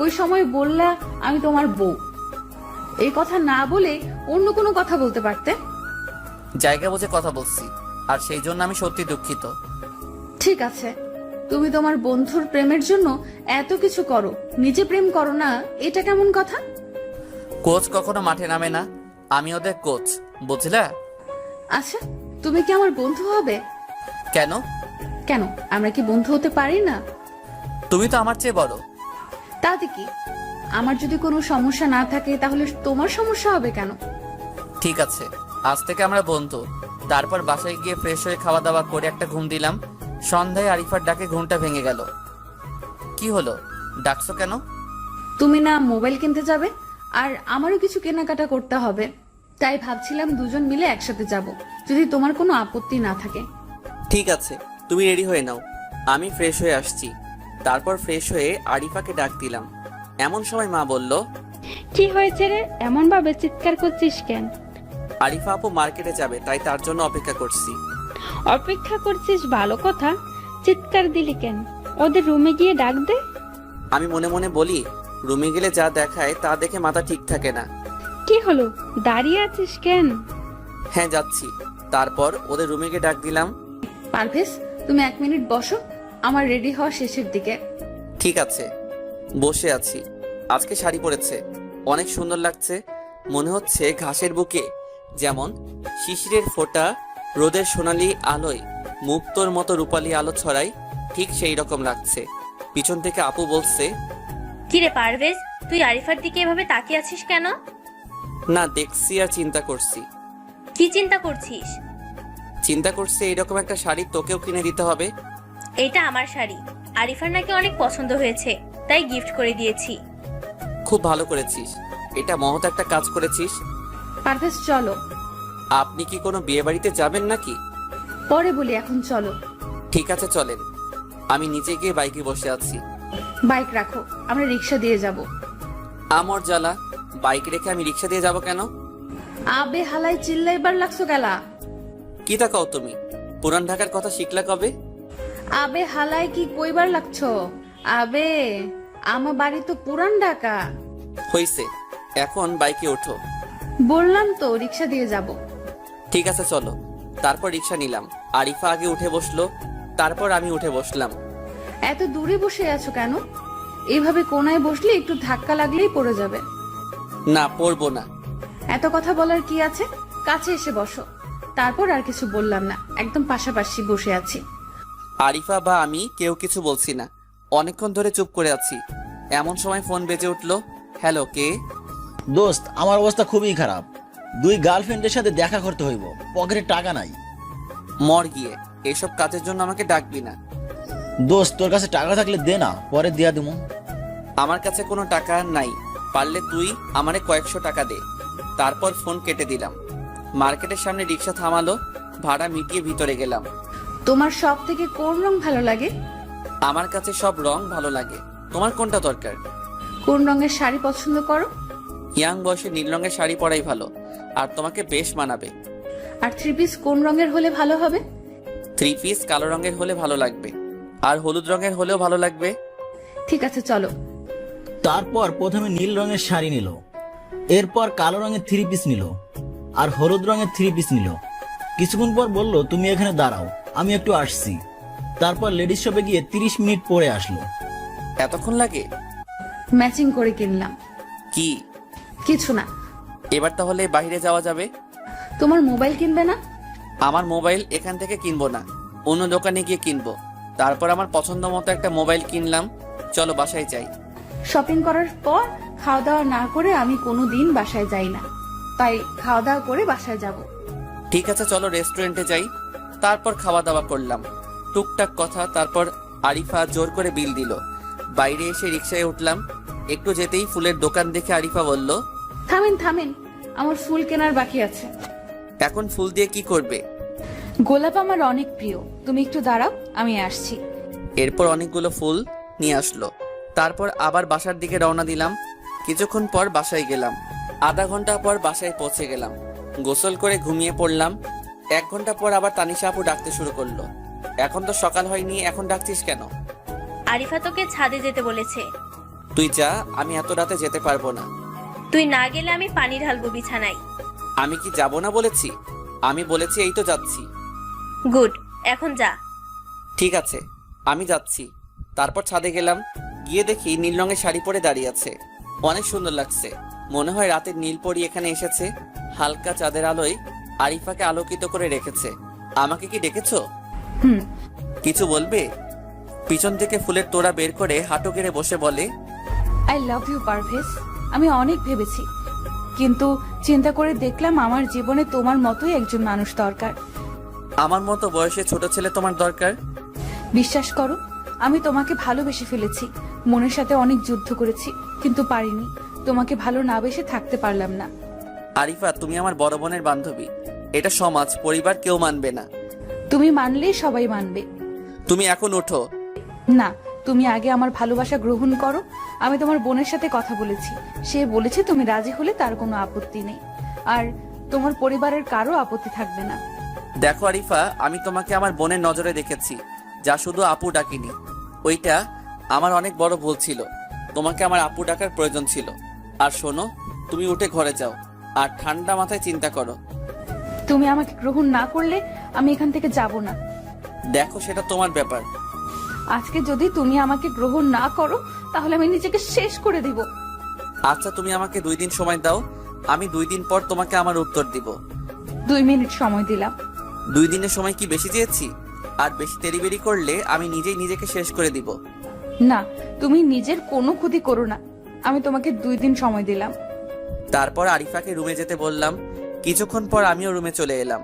ওই সময় বললা আমি তোমার বউ। এই কথা না বলে অন্য কোনো কথা বলতে পারতে। জায়গা বুঝে কথা বলছি, আর সেই জন্য আমি সত্যি দুঃখিত। ঠিক আছে, তুমি তোমার বন্ধুর প্রেমের জন্য এত কিছু করো, নিজে প্রেম করো না, এটা কেমন কথা? কোচ কখনো মাঠে নামে না, আমি ওদের কোচ, বুঝলা? আচ্ছা, তুমি কি আমার বন্ধু হবে? কেন? কেন, আমরা কি বন্ধু হতে পারি না? তুমি তো আমার চেয়ে বড়। তাতে কি? আমার যদি কোনো সমস্যা না থাকে তাহলে তোমার সমস্যা হবে কেন? ঠিক আছে, আজ থেকে আমরা বন্ধু। তারপর বাসায় গিয়ে ফ্রেশ হয়ে খাওয়া দাওয়া করে একটা ঘুম দিলাম। সন্ধ্যায় আরিফার ডাকে ঘুমটা ভেঙে গেল। কি হলো, ডাকছো কেন? তুমি না মোবাইল কিনতে যাবে, আর আমারও কিছু কেনাকাটা করতে হবে, তাই ভাবছিলাম দুজন মিলে একসাথে যাব, যদি তোমার কোনো আপত্তি না থাকে। ঠিক আছে, তুমি রেডি হয়ে নাও, আমি ফ্রেশ হয়ে আসছি। তারপর ফ্রেশ হয়ে আরিফাকে ডাক দিলাম। এমন সময় মা বলল, কি হয়েছে রে, এমন ভাবে চিৎকার করছিস কেন? আরিফা আপু মার্কেটে যাবে, তাই তার জন্য অপেক্ষা করছি। অপেক্ষা করছিস ভালো কথা, চিৎকার দিলি কেন? ওদের রুমে গিয়ে ডাক দে। আমি মনে মনে বলি, রুমে গেলে যা দেখায় তা দেখে মাথা ঠিক থাকে না। কি হলো, দাঁড়িয়ে আছিস কেন? হ্যাঁ, যাচ্ছি। তারপর ওদের রুমে গিয়ে ডাক দিলাম। পারভেজ, তুমি 1 মিনিট বসো, আমার রেডি হওয়া শেষের দিকে। ঠিক আছে, বসে আছি। আজকে শাড়ি পরেছে, অনেক সুন্দর লাগছে। মনে হচ্ছে ঘাসের বুকে যেমন শিশিরের ফোঁটা রোদের সোনালি আলোয় মুক্তোর মতো রূপালী আলো ছড়ায়, ঠিক সেই রকম লাগছে। পিছন থেকে আপু বলছে, কিরে পারভেজ, তুই আরিফার দিকে এভাবে তাকিয়ে আছিস কেন? না, দেখছি আর চিন্তা করছি। কি চিন্তা করছিস? চিন্তা করছি এইরকম একটা শাড়ি তোকেও কিনে দিতে হবে। এইটা আমার শাড়ি, আরিফার নাকি অনেক পছন্দ হয়েছে, তাই গিফট করে দিয়েছি। খুব ভালো করেছিস, এটা মহৎ একটা কাজ করেছিস। পারভেজ চলো। আপনি কি কোনো বিয়ে বাড়িতে যাবেন নাকি? পরে বলি, এখন চলো। ঠিক আছে, চলেন। আমি নিচে গিয়ে বাইকে বসে আছি। বাইক রাখো, আমরা রিক্সা দিয়ে যাব। আমর জ্বালা, বাইক রেখে আমি রিক্সা দিয়ে যাব কেন? আবে হালাই, চিল্লাইবার লাগছো গেলা। কি তাকাও তুমি, পুরান ঢাকার কথা শিখলা কবে? আবে হালাই কি কইবার লাগছো? আবে, আমার বাড়ি তো পুরান ঢাকা। হইছে, এখন বাইকে ওঠো। বললাম তো রিক্সা দিয়ে যাব। ঠিক আছে, চলো। তারপর রিক্সা নিলাম। আরিফা আগে উঠে বসলো, তারপর আমি উঠে বসলাম। এত দূরে বসে আছো কেন? এইভাবে কোনায় বসলে একটু ধাক্কা লাগলেই পড়ে যাবে। না, পড়বো না। এত কথা বলার কি আছে, কাছে এসে বসো। তারপর আর কিছু বললাম না, একদম পাশাপাশি বসে আছি। আরিফা বা আমি কেউ কিছু বলছি না, অনেকক্ষণ ধরে চুপ করে আছি। এমন সময় ফোন বেজে উঠলো। হ্যালো, কে? দোস্ত, আমার অবস্থা খুবই খারাপ। 2 গার্লফ্রেন্ডের সাথে দেখা করতে হইব, পকেটে টাকা নাই। মর গিয়ে, এসব কাজের জন্য আমাকে ডাকবি না। দোস্ত, তোর কাছে টাকা থাকলে দে না, পরে দিয়া দেবো। আমার কাছে কোনো টাকা নাই, পারলে তুই আমারে কয়েকশো টাকা দে। তারপর ফোন কেটে দিলাম। মার্কেটের সামনে রিক্সা থামালো, ভাড়া মিটিয়ে ভিতরে গেলাম। তোমার সব থেকে কোন রং ভালো লাগে? আমার কাছে সব রং ভালো লাগে, তোমার কোনটা দরকার? কোন রঙের শাড়ি পছন্দ করো? ইয়াং বয়সে নীল রঙের শাড়ি পরাই ভালো, আর তোমাকে বেশ মানাবে। আর 3 পিস কোন রঙের হলে ভালো হবে? 3 পিস কালো রঙের হলে ভালো লাগবে, আর হলুদ রঙের হলেও ভালো লাগবে। ঠিক আছে, চলো। তারপর প্রথমে নীল রঙের শাড়ি নিল, এরপর কালো রঙের 3 পিস নিল, আর হলুদ রঙের 3 পিস নিল। কিছুক্ষণ পর বলল, তুমি এখানে দাঁড়াও, আমি একটু আসছি। তারপর লেডিস শপে গিয়ে 30 মিনিট পরে আসলো। এতক্ষণ লাগে? ম্যাচিং করে কিনলাম। কি? কিছু না। এবার তাহলে বাইরে যাওয়া যাবে। তোমার মোবাইল কিনবে না? আমার মোবাইল এখান থেকে কিনবো না, অন্য দোকানে গিয়ে কিনবো। তারপর আমার পছন্দ মতো একটা মোবাইল কিনলাম। চলো বাসায় যাই। শপিং করার পর খাওয়া দাওয়া না করে আমি কোনোদিন বাসায় যাই না, তাই খাওয়া দাওয়া করে বাসায় যাব। ঠিক আছে, চলো রেস্টুরেন্টে যাই। তারপর খাওয়া দাওয়া করলাম, টুকটাক কথা। তারপর আরিফা জোর করে বিল দিল। বাইরে এসে রিক্সায় উঠলাম। একটু যেতেই ফুলের দোকান দেখে আরিফা বলল, থামেন থামেন, আমার ফুল কেনার বাকি আছে। এখন ফুল দিয়ে কি করবে? গোলাপ আমার অনেক প্রিয়, তুমি একটু দাঁড়াও, আমি আসছি। এরপর অনেকগুলো ফুল নিয়ে আসলো। তারপর আবার বাসার দিকে রওনা দিলাম। কিছুক্ষণ পর বাসায় গেলাম। আধা ঘন্টা পর বাসায় পৌঁছে গেলাম। গোসল করে ঘুমিয়ে পড়লাম। 1 ঘন্টা পর আবার তানিশা আপু ডাকতে শুরু করলো। এখন তো সকাল হয়নি, এখন ডাকছিস কেন? আরিফা তোকে ছাদে যেতে বলেছে। তুই যা, আমি এত রাতে যেতে পারবো না। তুই না গেলে আমি পানি ঢালবো বিছানায়। আমি কি যাব না বলেছি? আমি বলেছি এই তো যাচ্ছি। গুড, এখন যা। ঠিক আছে, আমি যাচ্ছি। তারপর ছাদে গেলাম। গিয়ে দেখি নীল রঙের শাড়ি পরে দাঁড়িয়ে আছে। অনেক সুন্দর লাগছে। মনে হয় রাতের নীল পরি এখানে এসেছে। হালকা চাঁদের আলোয় আরিফাকে আলোকিত করে রেখেছে। আমাকে কি ডেকেছো? হুম। কিছু বলবে? পিছন থেকে ফুলের তোড়া বের করে হাঁটু গেড়ে বসে বলে, আই লাভ ইউ পারভেজ। আমি অনেক ভেবেছি, কিন্তু চিন্তা করে দেখলাম আমার জীবনে তোমার মতোই একজন মানুষ দরকার। আমার মতো বয়সে ছোট ছেলে তোমার দরকার? বিশ্বাস করো, আমি তোমাকে ভালোবেসে ফেলেছি। মনের সাথে অনেক যুদ্ধ করেছি, কিন্তু পারিনি। তোমাকে ভালো না বেসে থাকতে পারলাম না। আরিফা, তুমি আমার বড় বোনের বান্ধবী। এটা সমাজ, পরিবার কেউ মানবে না। তুমি মানলেই সবাই মানবে। তুমি এখন ওঠো। না, তুমি আগে আমার ভালোবাসা গ্রহণ করো। আমি তোমার বোনের সাথে কথা বলেছি। সে বলেছে তুমি রাজি হলে তার কোনো আপত্তি নেই, আর তোমার পরিবারের কারো আপত্তি থাকবে না। দেখো আরিফা, আমি তোমাকে আমার বোনের নজরে দেখেছি, যা শুধু আপু ডাকিনি। ওইটা আমার অনেক বড় ভুল ছিল। তোমাকে আমার আপু ডাকার প্রয়োজন ছিল। আর শোনো, তুমি উঠে ঘরে যাও আর ঠান্ডা মাথায় চিন্তা করো। তুমি আমাকে গ্রহণ না করলে আমি এখান থেকে যাব না। দেখো, সেটা তোমার ব্যাপার। আজকে যদি তুমি আমাকে গ্রহণ না করো, তাহলে আমি নিজেকে শেষ করে দিব। আচ্ছা, তুমি আমাকে 2 দিন সময় দাও। আমি 2 দিন পর তোমাকে আমার উত্তর দিব। 2 মিনিট সময় দিলাম। 2 দিনের সময় কি বেশি চেয়েছি? আর বেশি তেড়িবেড়ি করলে আমি নিজেই নিজেকে শেষ করে দিব। না, তুমি নিজের কোনো ক্ষতি করো না। আমি তোমাকে 2 দিন সময় দিলাম। তারপর আরিফাকে রুমে যেতে বললাম। কিছুক্ষণ পর আমিও রুমে চলে এলাম।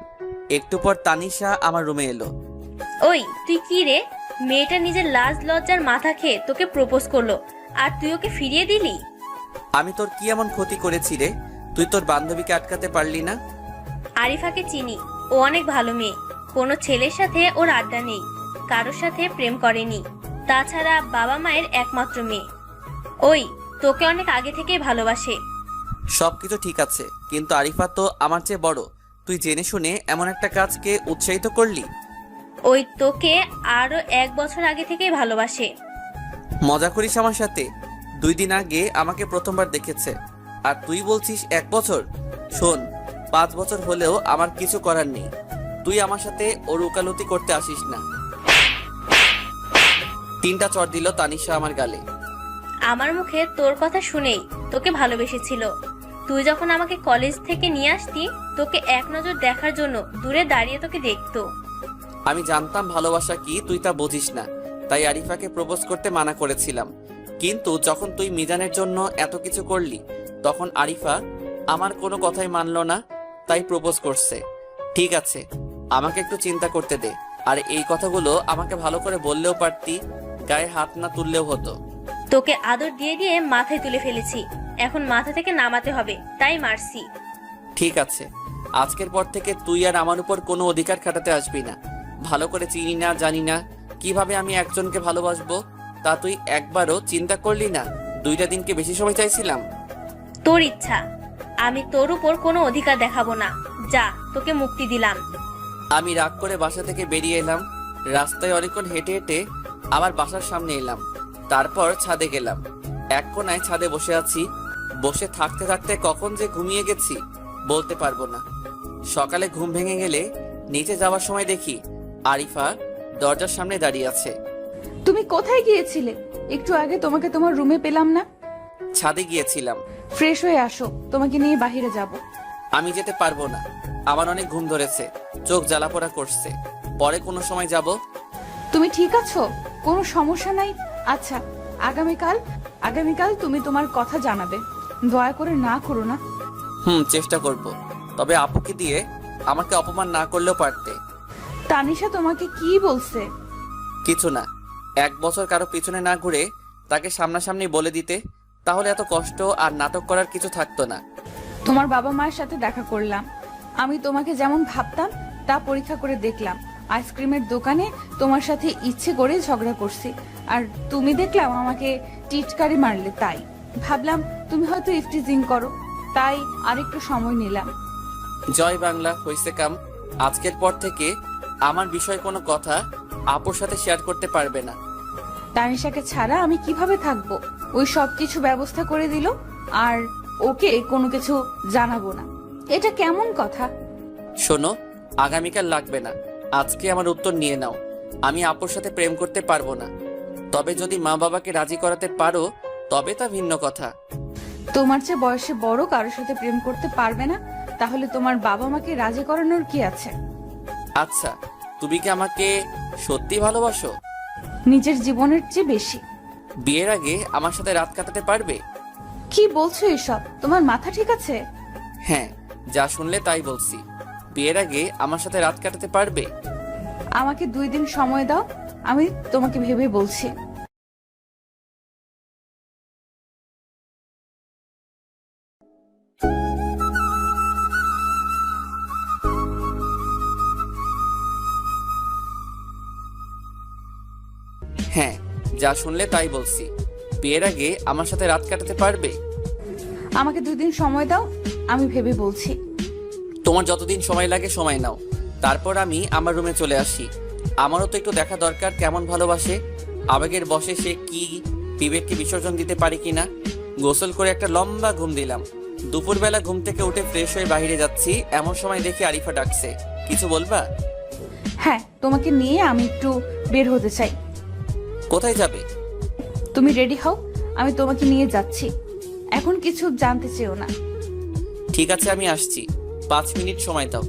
একটু পর তানিশা আমার রুমে এলো। ওই তুই কি রে? মেয়েটা নিজের লাজ লজ্জার মাথা খেয়ে তোকে প্রপোজ করলো, আর তুই ওকে ফিরিয়ে দিলি? আমি তোর কি এমন ক্ষতি করেছি রে? তুই তোর বান্ধবীকে আটকাতে পারলি না? আরিফাকে চিনি, ও অনেক ভালো মেয়ে। কোনো ছেলের সাথে ওর আড্ডা নেই, কারোর সাথে প্রেম করেনি। তাছাড়া বাবা মায়ের একমাত্র মেয়ে। ওই তোকে অনেক আগে থেকেই ভালোবাসে। সবকিছু ঠিক আছে, কিন্তু আরিফা তো আমার চেয়ে বড়। তুই জেনে শুনে এমন একটা কাজকে উৎসাহিত করলি। ওই তোকে আরো 1 বছর আগে থেকেই ভালোবাসে। মজা করিস আমার সাথে? 2 দিন আগে আমাকে প্রথমবার দেখেছে, আর তুই বলছিস 1 বছর? শোন, 5 বছর হলেও আমার কিছু করার নেই। তুই আমার সাথে ওর উকালতি করতে আসিস না। 3টা চড় দিল তানিশা আমার গালে। আমার মুখে তোর কথা শুনেই তোকে ভালোবেসেছিল। তুই যখন আমাকে কলেজ থেকে নিয়ে আসতি, তোকে এক নজর দেখার জন্য দূরে দাঁড়িয়ে তোকে দেখতো। আমি জানতাম ভালোবাসা কি, তুই তা বুঝিস না। তাই আরিফাকে প্রপোজ করতে মানা করেছিলাম। কিন্তু যখন তুই মিজানের জন্য এত কিছু করলি, তখন আরিফা আমার কোনো কথাই মানলো না, তাই প্রপোজ করছে। ঠিক আছে, আমাকে একটু চিন্তা করতে দে। আর এই কথাগুলো আমাকে ভালো করে বললেও পারতি, গায়ে হাত না তুললেও হতো। তোকে আদর দিয়ে দিয়ে মাথায় তুলে ফেলেছি, এখন মাথা থেকে নামাতে হবে, তাই মারছি। ঠিক আছে, আজকের পর থেকে তুই আর আমার উপর কোনো অধিকার খাটাতে আসবি না। ভালো করে চিনি না, জানি না কিভাবে আমি একজনকে ভালোবাসবো, তা তুই একবারও চিন্তা করলি না? 2টা দিনকে বেশি সময় চাইছিলাম। তোর ইচ্ছা, আমি তোর উপর কোনো অধিকার দেখাবো না। যা, তোকে মুক্তি দিলাম। আমি রাগ করে বাসা থেকে বেরিয়ে এলাম। রাস্তায় অনেকক্ষণ হেঁটে হেঁটে আবার বাসার সামনে এলাম। তারপর ছাদে গেলাম। এক কোনায় ছাদে বসে আছি। বসে থাকতে থাকতে কখন যে ঘুমিয়ে গেছি বলতে পারবো না। সকালে ঘুম ভেঙে গেলে নিচে যাওয়ার সময় দেখি আরিফা দরজার সামনে দাঁড়িয়ে আছে। তুমি কোথায় গিয়েছিলে? একটু আগে তোমাকে তোমার রুমে পেলাম না। ছাদে গিয়েছিলাম। ফ্রেশ হয়ে আসো, তোমাকে নিয়ে বাইরে যাব। আমি যেতে পারবো না, আমার অনেক ঘুম ধরেছে, চোখ জ্বালাপোড়া করছে। পরে কোনো সময় যাব। তুমি ঠিক আছো? কোনো সমস্যা নাই? আচ্ছা, আগামীকাল তুমি তোমার কথা জানাবে। দয়া করে না করো না। চেষ্টা করব। তবে আপুকে দিয়ে আমাকে অপমান না করলেও পারতে। তানিশা তোমাকে কি বলছে? কিছু না। 1 বছর কারো পিছনে না ঘুরে তাকে সামনাসামনি বলে দিতে, তাহলে এত কষ্ট আর নাটক করার কিছু থাকতো না। তোমার বাবা মায়ের সাথে দেখা করলাম। আমি তোমাকে যেমন ভাবতাম তা পরীক্ষা করে দেখলাম। আইসক্রিমের দোকানে তোমার সাথে ইচ্ছে করে ঝগড়া করছি, আর তুমি দেখলাম আমাকে টিটকারি মারলে, তাই ভাবলাম তুমি হয়তো ইফটিজিং করো, তাই আরেকটু সময় নিলাম। জয় বাংলা, হইছে কাম। আজকের পর থেকে আমার বিষয়ে কোনো কথা আপুর সাথে শেয়ার করতে পারবে না। তানিশাকে ছাড়া আমি কিভাবে থাকবো? ওই সব কিছু ব্যবস্থা করে দিল, আর ওকে কোনো কিছু জানাবো না, এটা কেমন কথা? শোনো, আগামীকাল লাগবে না, আজকে আমার উত্তর নিয়ে নাও। আমি আপুর সাথে প্রেম করতে পারবো না, তবে যদি মা বাবাকে রাজি করাতে পারো তবে তা ভিন্ন কথা। তোমার চেয়ে বয়সে বড় কারোর সাথে প্রেম করতে পারবে না, তাহলে তোমার বাবা মাকে রাজি করানোর কি আছে? আচ্ছা, তুমি কি আমাকে সত্যি ভালোবাসো? নিজের জীবনের চেয়ে বেশি। বিয়ের আগে আমার সাথে রাত কাটাতে পারবে? কি বলছো এসব? তোমার মাথা ঠিক আছে? হ্যাঁ, যা শুনলে তাই বলছি। বিয়ের আগে আমার সাথে রাত কাটাতে পারবে? আমাকে 2 দিন সময় দাও, আমি তোমাকে ভেবে বলছি। হ্যাঁ, যা শুনলে তাই বলছি। বিয়ের আগে আমার সাথে রাত কাটাতে পারবে? আমাকে 2 দিন সময় দাও, আমি ভেবে বলছি। তোমার যতদিন সময় লাগে সময় নাও, তারপর আমি আমার রুমে চলে আসি। আমারও তো একটু দেখা দরকার কেমন ভালোবাসে। আবেগের বশে সে কি বিবেককে বিসর্জন দিতে পারে কিনা। গোসল করে একটা লম্বা ঘুম দিলাম। দুপুরবেলা ঘুম থেকে উঠে ফ্রেশ হয়ে বাইরে যাচ্ছি, এমন সময় দেখি আরিফা ডাকছে। কিছু বলবা? হ্যাঁ, তোমাকে নিয়ে আমি একটু বের হতে চাই। কোথায় যাবে? তুমি রেডি হও, আমি তোমাকে নিয়ে যাচ্ছি। এখন কিছু জানতে চেও না। ঠিক আছে, আমি আসছি। 5 মিনিট সময় দাও।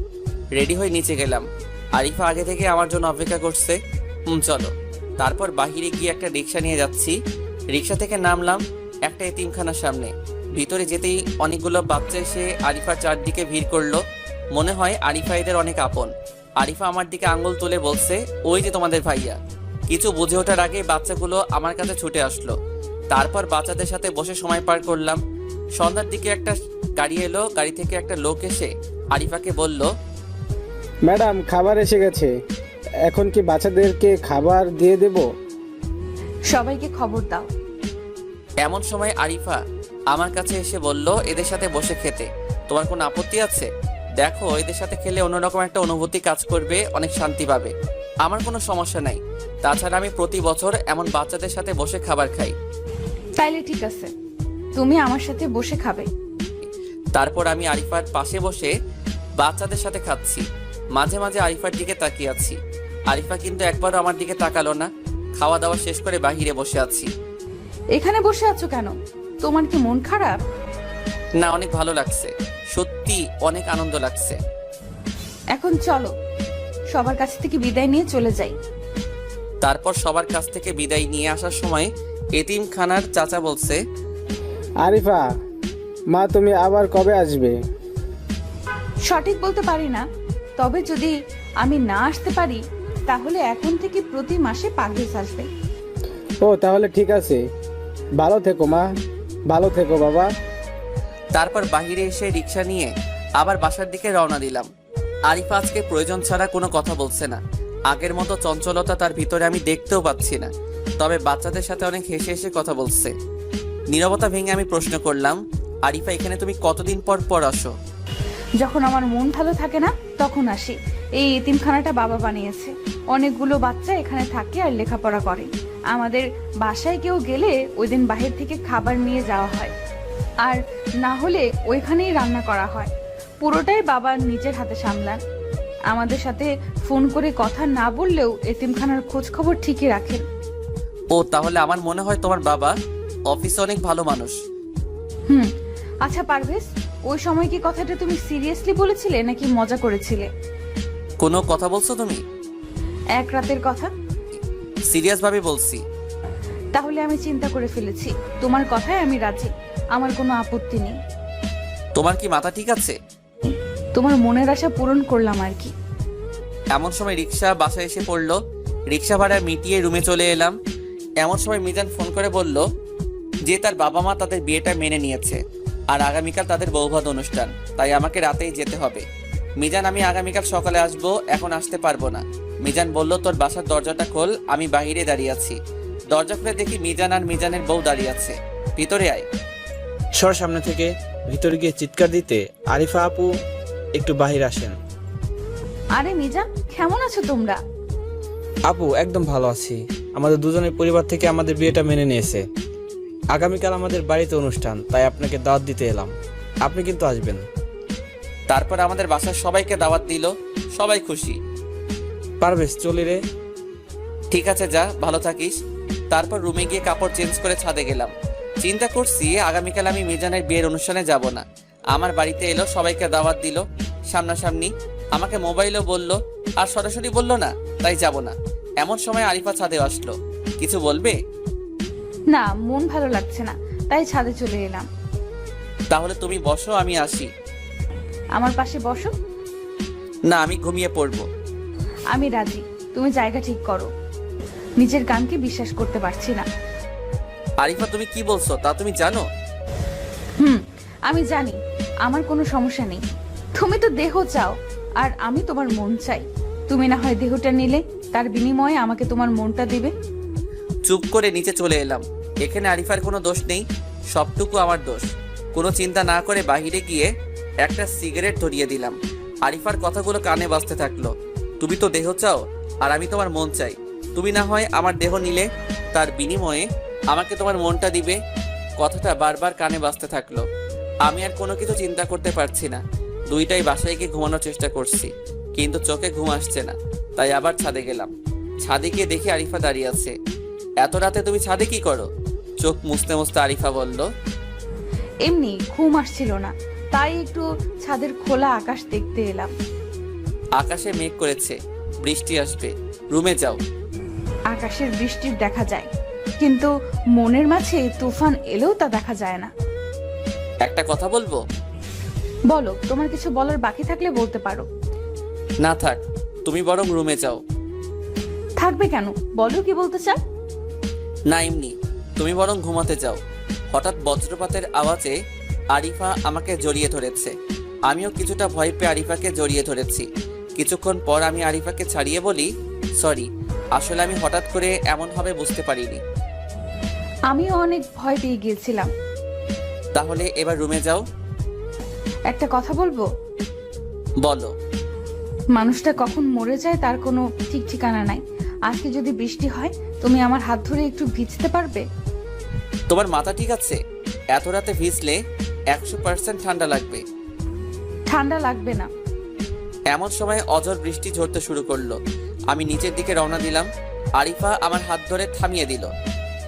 রেডি হয়ে নিচে গেলাম। আরিফা আগে থেকে আমার জন্য অপেক্ষা করছে। চলো। তারপর বাহিরে গিয়ে একটা রিক্সা নিয়ে যাচ্ছি। রিক্সা থেকে নামলাম একটা এতিমখানার সামনে। ভিতরে যেতেই অনেকগুলো বাচ্চা এসে আরিফার চারদিকে ভিড় করলো। মনে হয় আরিফা এদের অনেক আপন। আরিফা আমার দিকে আঙ্গুল তুলে বলছে, ওই যে তোমাদের ভাইয়া। কিছু বুঝে ওঠার আগে বাচ্চাগুলো আমার কাছে ছুটে আসলো। তারপর বাচ্চাদের সাথে বসে সময় পার করলাম। সন্ধ্যার দিকে একটা গাড়ি এলো। গাড়ি থেকে একটা লোক এসে আরিফাকে বলল, ম্যাডাম, খাবার এসে গেছে। এখন কি বাচ্চাদেরকে খাবার দিয়ে দেব? সবাইকে খবর দাও। এমন সময় আরিফা আমার কাছে এসে বলল, এদের সাথে বসে খেতে তোমার কোনো আপত্তি আছে? দেখো, এদের সাথে খেলে অন্যরকম একটা অনুভূতি কাজ করবে, অনেক শান্তি পাবে। আমার কোনো সমস্যা নাই। তাছাড়া আমি প্রতি বছর এমন বাচ্চাদের সাথে বসে খাবার খাই। তাইলে ঠিক আছে, তুমি আমার সাথে বসে খাবে। তারপর আমি আরিফার পাশে বসে বাচ্চাদের সাথে খাচ্ছি। মাঝে মাঝে আরিফার দিকে তাকিয়ে আছি। আরিফা কিন্তু একবারও আমার দিকে তাকালো না। খাওয়া দাওয়া শেষ করে বাহিরে বসে আছি। এখানে বসে আছো কেন? তোমার কি মন খারাপ? না, অনেক ভালো লাগছে, সত্যি অনেক আনন্দ লাগছে। এখন চলো, সবার কাছ থেকে বিদায় নিয়ে চলে যাই। তারপর সবার কাছ থেকে বিদায় নিয়ে আসার সময় এতিমখানার চাচা বলছে, আরিফা মা, তুমি আবার কবে আসবে? সঠিক বলতে পারি না, তবে যদি আমি না আসতে পারি তাহলে এখন থেকে প্রতি মাসে পাগড়ি আসবে। ও, তাহলে ঠিক আছে। ভালো থেকো মা, ভালো থেকো বাবা। তারপর বাহিরে এসে রিক্সা নিয়ে আবার বাসার দিকে রওনা দিলাম। আরিফা আজকে প্রয়োজন ছাড়া কোনো কথা বলছে না। আগের মতো চঞ্চলতা তার ভিতরে আমি দেখতেও পাচ্ছি না। তবে বাচ্চাদের সাথে অনেক হেসে হেসে কথা বলছে। নীরবতা ভেঙে আমি প্রশ্ন করলাম, আরিফা, এখানে তুমি কতদিন পর পর আসো? যখন আমার মন ভালো থাকে না তখন আসি। এই এতিমখানাটা বাবা বানিয়েছে। অনেকগুলো বাচ্চা এখানে থাকে আর লেখাপড়া করে। আমাদের বাসায় কেউ গেলে ওই দিন বাহির থেকে খাবার নিয়ে যাওয়া হয়, আর না হলে ওইখানেই রান্না করা হয়। পুরোটাই বাবা নিজের হাতে সামলান। আমাদের সাথে ফোন করে কথা না বললেও এতিমখানার খোঁজ খবর ঠিকই রাখেন। ও, তাহলে আমার মনে হয় তোমার বাবা অফিসে অনেক ভালো মানুষ। আচ্ছা পারভেজ, ওই সময় কি কথাটা তুমি সিরিয়াসলি বলেছিলে নাকি মজা করেছিলে? কোনো কথা বলছো তুমি? এক রাতের কথা। সিরিয়াস ভাবে বলছি। তাহলে আমি চিন্তা করে ফেলেছি। তোমার কথায় আমি রাজি, আমার কোনো আপত্তি নেই। তোমার কি মাথা ঠিক আছে? তোমার মনের আশা পূরণ করলাম আর কি। এমন সময় রিক্সা বাসায় এসে পড়লো। রিক্সা ভাড়া মিটিয়ে রুমে চলে এলাম। এমন সময় মিজান ফোন করে বলল যে তার বাবা মা তাদের বিয়েটা মেনে নিয়েছে আর আগামীকাল তাদের বৌভাত অনুষ্ঠান, তাই আমাকে রাতেই যেতে হবে। মিজান আমি আগামীকাল সকালে আসবো, এখন আসতে পারবো না। মিজান বলল তোর বাসার দরজাটা খোল, আমি বাইরে দাঁড়িয়ে আছি। দরজা খুলে দেখি মিজান আর মিজানের বউ দাঁড়িয়ে আছে। ভিতরে আয়। সর সামনে থেকে। ভিতরে গিয়ে চিৎকার দিতে আরিফা আপু একটু বাহির আসেন। আরে মিজান, কেমন আছো তোমরা? আপু একদম ভালো আছি। আমাদের দুজনের পরিবার থেকে আমাদের বিয়েটা মেনে নিয়েছে। আগামীকাল আমাদের বাড়িতে অনুষ্ঠান, তাই আপনাকে দাওয়াত দিতে এলাম। আপনি কিন্তু আসবেন। তারপর আমাদের বাসার সবাইকে দাওয়াত দিল, সবাই খুশি। পারভেজ চলি রে। ঠিক আছে যা, ভালো থাকিস। তারপর রুমে গিয়ে কাপড় চেঞ্জ করে ছাদে গেলাম। চিন্তা করছি আগামীকাল আমি মিজানের বিয়ের অনুষ্ঠানে যাব না। আমার বাড়িতে এলো, সবাইকে দাওয়াত দিল সামনাসামনি, আমাকে মোবাইলও বলল, আর সরাসরি বলল না, তাই যাব না। এমন সময় আরিফা ছাদে আসলো। কিছু বলবে? না, মন ভালো লাগছে না, তাই ছাদে চলে এলাম। তাহলে তুমি বসো, আমি আসি। আমার পাশে বসো। না, আমি ঘুমিয়ে পড়বো। আমি রাজি, তুমি জায়গা ঠিক করো। নিজের কানকে বিশ্বাস করতে পারছি না। আরিফা তুমি কি বলছো তা তুমি জানো? আমি জানি, আমার কোনো সমস্যা নেই। তুমি তো দেহ চাও, আর আমি তোমার মন চাই। তুমি না হয় দেহটা নিলে, তার বিনিময়ে আমাকে তোমার মনটা দিবে। চুপ করে নিচে চলে এলাম। এখানে আরিফার কোনো দোষ নেই, সবটুকু আমার দোষ। কোনো চিন্তা না করে বাইরে গিয়ে একটা সিগারেট ধরিয়ে দিলাম। আরিফার কথাগুলো কানে বাজতে থাকলো। তুমি তো দেহ চাও, আর আমি তোমার মন চাই। তুমি না হয় আমার দেহ নিলে, তার বিনিময়ে আমাকে তোমার মনটা দিবে। কথাটা বারবার কানে বাজতে থাকলো। আমি আর কোনো কিছু চিন্তা করতে পারছি না। দুইটাই বাসায় গিয়ে ঘুমানোর চেষ্টা করছি, কিন্তু চোখে ঘুম আসছে না। তাই আবার ছাদে গেলাম। ছাদে গিয়ে দেখি আরিফা দাঁড়িয়ে আছে। এত রাতে তুমি ছাদে কি করো? চোখ মুছতে মুছতে আরিফা বলল, এমনি ঘুম আসছিল না, তাই একটু ছাদের খোলা আকাশ দেখতে এলাম। আকাশে মেঘ করেছে, বৃষ্টি আসবে, রুমে যাও। আকাশের বৃষ্টির দেখা যায়, কিন্তু মনের মাঝে তুফান এলেও তা দেখা যায় না। একটা কথা বলবো? বলো, তোমার কিছু বলার বাকি থাকলে বলতে পারো। না থাক, তুমি বরং রুমে যাও। থাকবে কেন? বলো কি বলতে চাও। না এমনি, তুমি বরং ঘুমাতে যাও। হঠাৎ বজ্রপাতের আওয়াজে আরিফা আমাকে জড়িয়ে ধরেছে। আমিও কিছুটা ভয় পেয়ে আরিফাকে জড়িয়ে ধরেছি। কিছুক্ষণ পর আমি আরিফাকে ছাড়িয়ে বলি, সরি, আসলে আমি হঠাৎ করে এমনভাবে বুঝতে পারিনি। আমিও অনেক ভয় পেয়ে গিয়েছিলাম। তাহলে এবার রুমে যাও। একটা কথা বলবো? বলো। মানুষটা কখন মরে যায় তার কোনো ঠিক ঠিকানা নাই। আজকে যদি বৃষ্টি হয়, তুমি আমার হাত ধরে একটু ভিজতে পারবে? তোমার মাথা ঠিক আছে? এত রাতে ভিজলে 100% ঠান্ডা লাগবে। ঠান্ডা লাগবে না। এমন সময় অঝোর বৃষ্টি ঝরতে শুরু করলো। আমি নিচের দিকে রওনা দিলাম। আরিফা আমার হাত ধরে থামিয়ে দিল।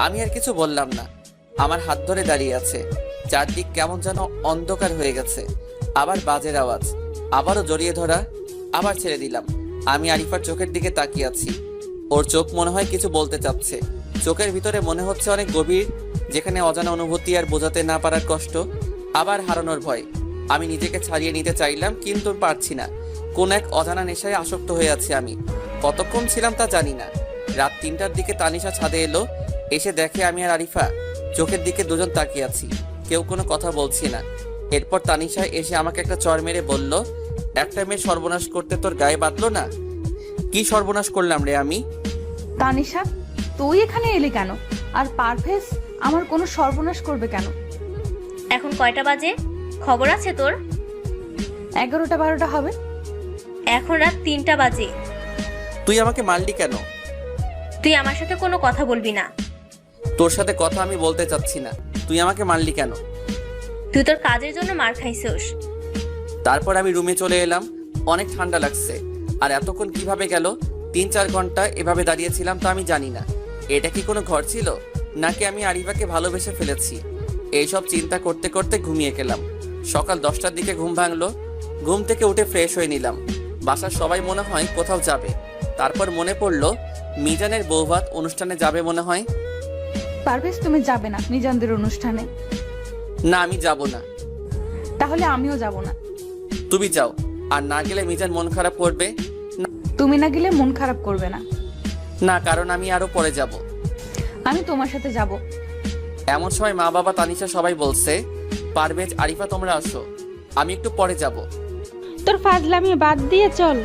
আমি আর কিছু বললাম না। আমার হাত ধরে দাঁড়িয়ে আছে। চারদিক কেমন যেন অন্ধকার হয়ে গেছে। আবার বাজের আওয়াজ, আবারও জড়িয়ে ধরা, আবার ছেড়ে দিলাম। আমি আরিফার চোখের দিকে তাকিয়ে আছি। ওর চোখ মনে হয় কিছু বলতে চাচ্ছে। চোখের ভিতরে মনে হচ্ছে অনেক গভীর, যেখানে অজানা অনুভূতি আর বোঝাতে না পারার কষ্ট, আবার হারানোর ভয়। আমি নিজেকে ছাড়িয়ে নিতে চাইলাম, কিন্তু পারছি না। কোন এক অজানা নেশায় আসক্ত হয়ে আছি আমি। কতক্ষণ ছিলাম তা জানি না। রাত 3টার দিকে তানিশা ছাদে এলো। এসে দেখে আমি আর আরিফা চোখের দিকে দুজন তাকিয়ে আছি, কেউ কোনো কথা বলছি না। এরপর তানিশা এসে আমাকে একটা চড় মেরে বলল, একটা মেয়ে সর্বনাশ করতে তোর গায়ে বাঁধলো না? কি সর্বনাশ করলাম রে আমি? তানিশা, তুই এখানে এলি কেন? আর পারভেজ আমার কোনো সর্বনাশ করবে কেন? এখন কয়টা বাজে? খবর আছে তোর? 11টা-12টা হবে। এখন রাত 3টা বাজে। তুই আমাকে মারলি কেন? তুই আমার সাথে কোনো কথা বলবি না। তোর সাথে কথা আমি বলতে চাচ্ছি না। তুই আমাকে মারলি কেন? তুই তোর কাজের জন্য মার খাইছিস। তারপর আমি রুমে চলে এলাম। অনেক ঠান্ডা লাগছে। আর এতক্ষণ কিভাবে গেল? 3-4 ঘন্টা এভাবে দাঁড়িয়েছিলাম তা আমি জানি না। এটা কি কোনো ঘর ছিল, নাকি আমি আরিফাকে ভালোবেসে ফেলেছি? এইসব চিন্তা করতে করতে ঘুমিয়ে গেলাম। সকাল 10টার দিকে ঘুম ভাঙলো। ঘুম থেকে উঠে ফ্রেশ হয়ে নিলাম। বাসার সবাই মনে হয় কোথাও যাবে। তারপর মনে পড়লো মিজানের বৌভাত অনুষ্ঠানে যাবে মনে হয়। পারভেজ, তুমি যাবে না মিজানদের অনুষ্ঠানে? না, আমি যাব না। তাহলে আমিও যাব না। তুমি যাও, আর না গেলে মিজান মন খারাপ করবে। তুমি না গেলে মন খারাপ করবে না। না, কারণ আমি আরো পরে যাব। আমি তোমার সাথে যাব। এমন সময় মা বাবা তানিশা সবাই বলছে, পারভেজ আরিফা তোমরা আসো, আমি একটু পরে যাব। তোর ফাজলামি বাদ দিয়ে চল।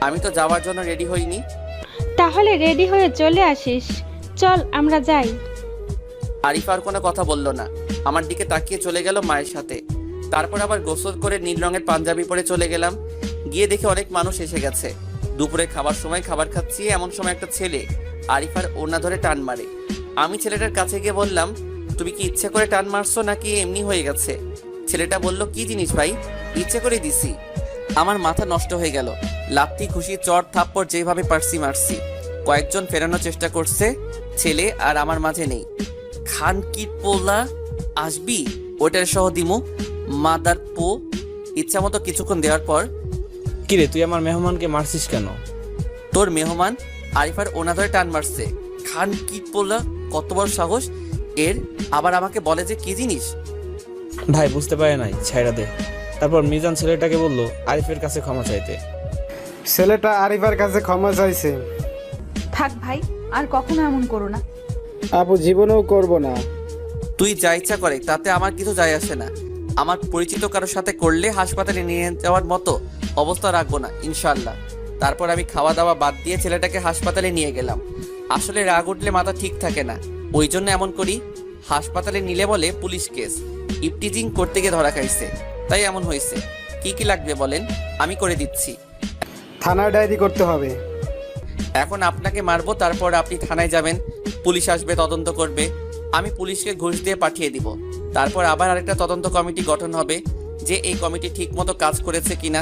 আমি তো যাওয়ার জন্য রেডি হইনি। তাহলে রেডি হয়ে চলে আসিস। চল আমরা যাই। আরিফা আর কোনো কথা বলল না, আমার দিকে তাকিয়ে চলে গেল মায়ের সাথে। তারপর আবার গোসল করে নীল রঙের পাঞ্জাবি পরে চলে গেলাম। গিয়ে দেখে অনেক মানুষ এসে গেছে। দুপুরে খাবার সময় খাবার খাচ্ছি, এমন সময় একটা ছেলে আরিফার ওড়না ধরে টান মারে। আমি ছেলেটার কাছে গিয়ে বললাম, তুমি কি ইচ্ছে করে টান মারছো নাকি এমনি হয়ে গেছে? ছেলেটা বলল, কি জিনিস ভাই, ইচ্ছে করে দিছি। আমার মাথা নষ্ট হয়ে গেল। লাত্তি, খুশি, চড়, থাপ্পড় যেভাবে পারছি মারছি। কয়েকজন ফেরানোর চেষ্টা করছে, ছেলে আর আমার মাঝে নেই। খান কি পোলা আসবি, ওটার সহ দিমু মাদার পো। ইচ্ছা মতো কিছুক্ষণ দেওয়ার পর, কিরে তুই আমার মেহমানকে মারছিস কেন? তোর মেহমান আরিফার ওনা ধরে টান মারছে। খান কি পোলা, কত বড় সাহস এর, আবার আমাকে বলে যে কি জিনিস। ভাই বুঝতে পারে নাই, ছাইড়া দে। তারপর মিজান ছেলেটাকে বলল আরিফের কাছে ক্ষমা চাইতে। ছেলেটা আরিফার কাছে ক্ষমা চাইছে। থাক ভাই, আর কখনো এমন করো না। আপু জীবনেও করব না। তুই যা ইচ্ছা করে, তাতে আমার কিছু যায় আসে না। আমার পরিচিত কারোর সাথে করলে হাসপাতালে নিয়ে যাওয়ার মতো অবস্থা রাখবো না ইনশাল্লাহ। তারপর আমি খাওয়া দাওয়া বাদ দিয়ে ছেলেটাকে হাসপাতালে নিয়ে গেলাম। আসলে রাগ উঠলে মাথা ঠিক থাকে না, ওই জন্য এমন করি। হাসপাতালে নিলে বলে পুলিশ কেস, ইপটিজিং করতে গিয়ে ধরা খাইছে, তাই এমন হয়েছে। কি কি লাগবে বলেন, আমি করে দিচ্ছি। থানায় ডায়েরি করতে হবে। এখন আপনাকে মারবো, তারপর আপনি থানায় যাবেন, পুলিশ আসবে, তদন্ত করবে। আমি পুলিশকে ঘুষ দিয়ে পাঠিয়ে দিব। তারপর আবার আরেকটা তদন্ত কমিটি গঠন হবে, যে এই কমিটি ঠিক মতো কাজ করেছে কিনা।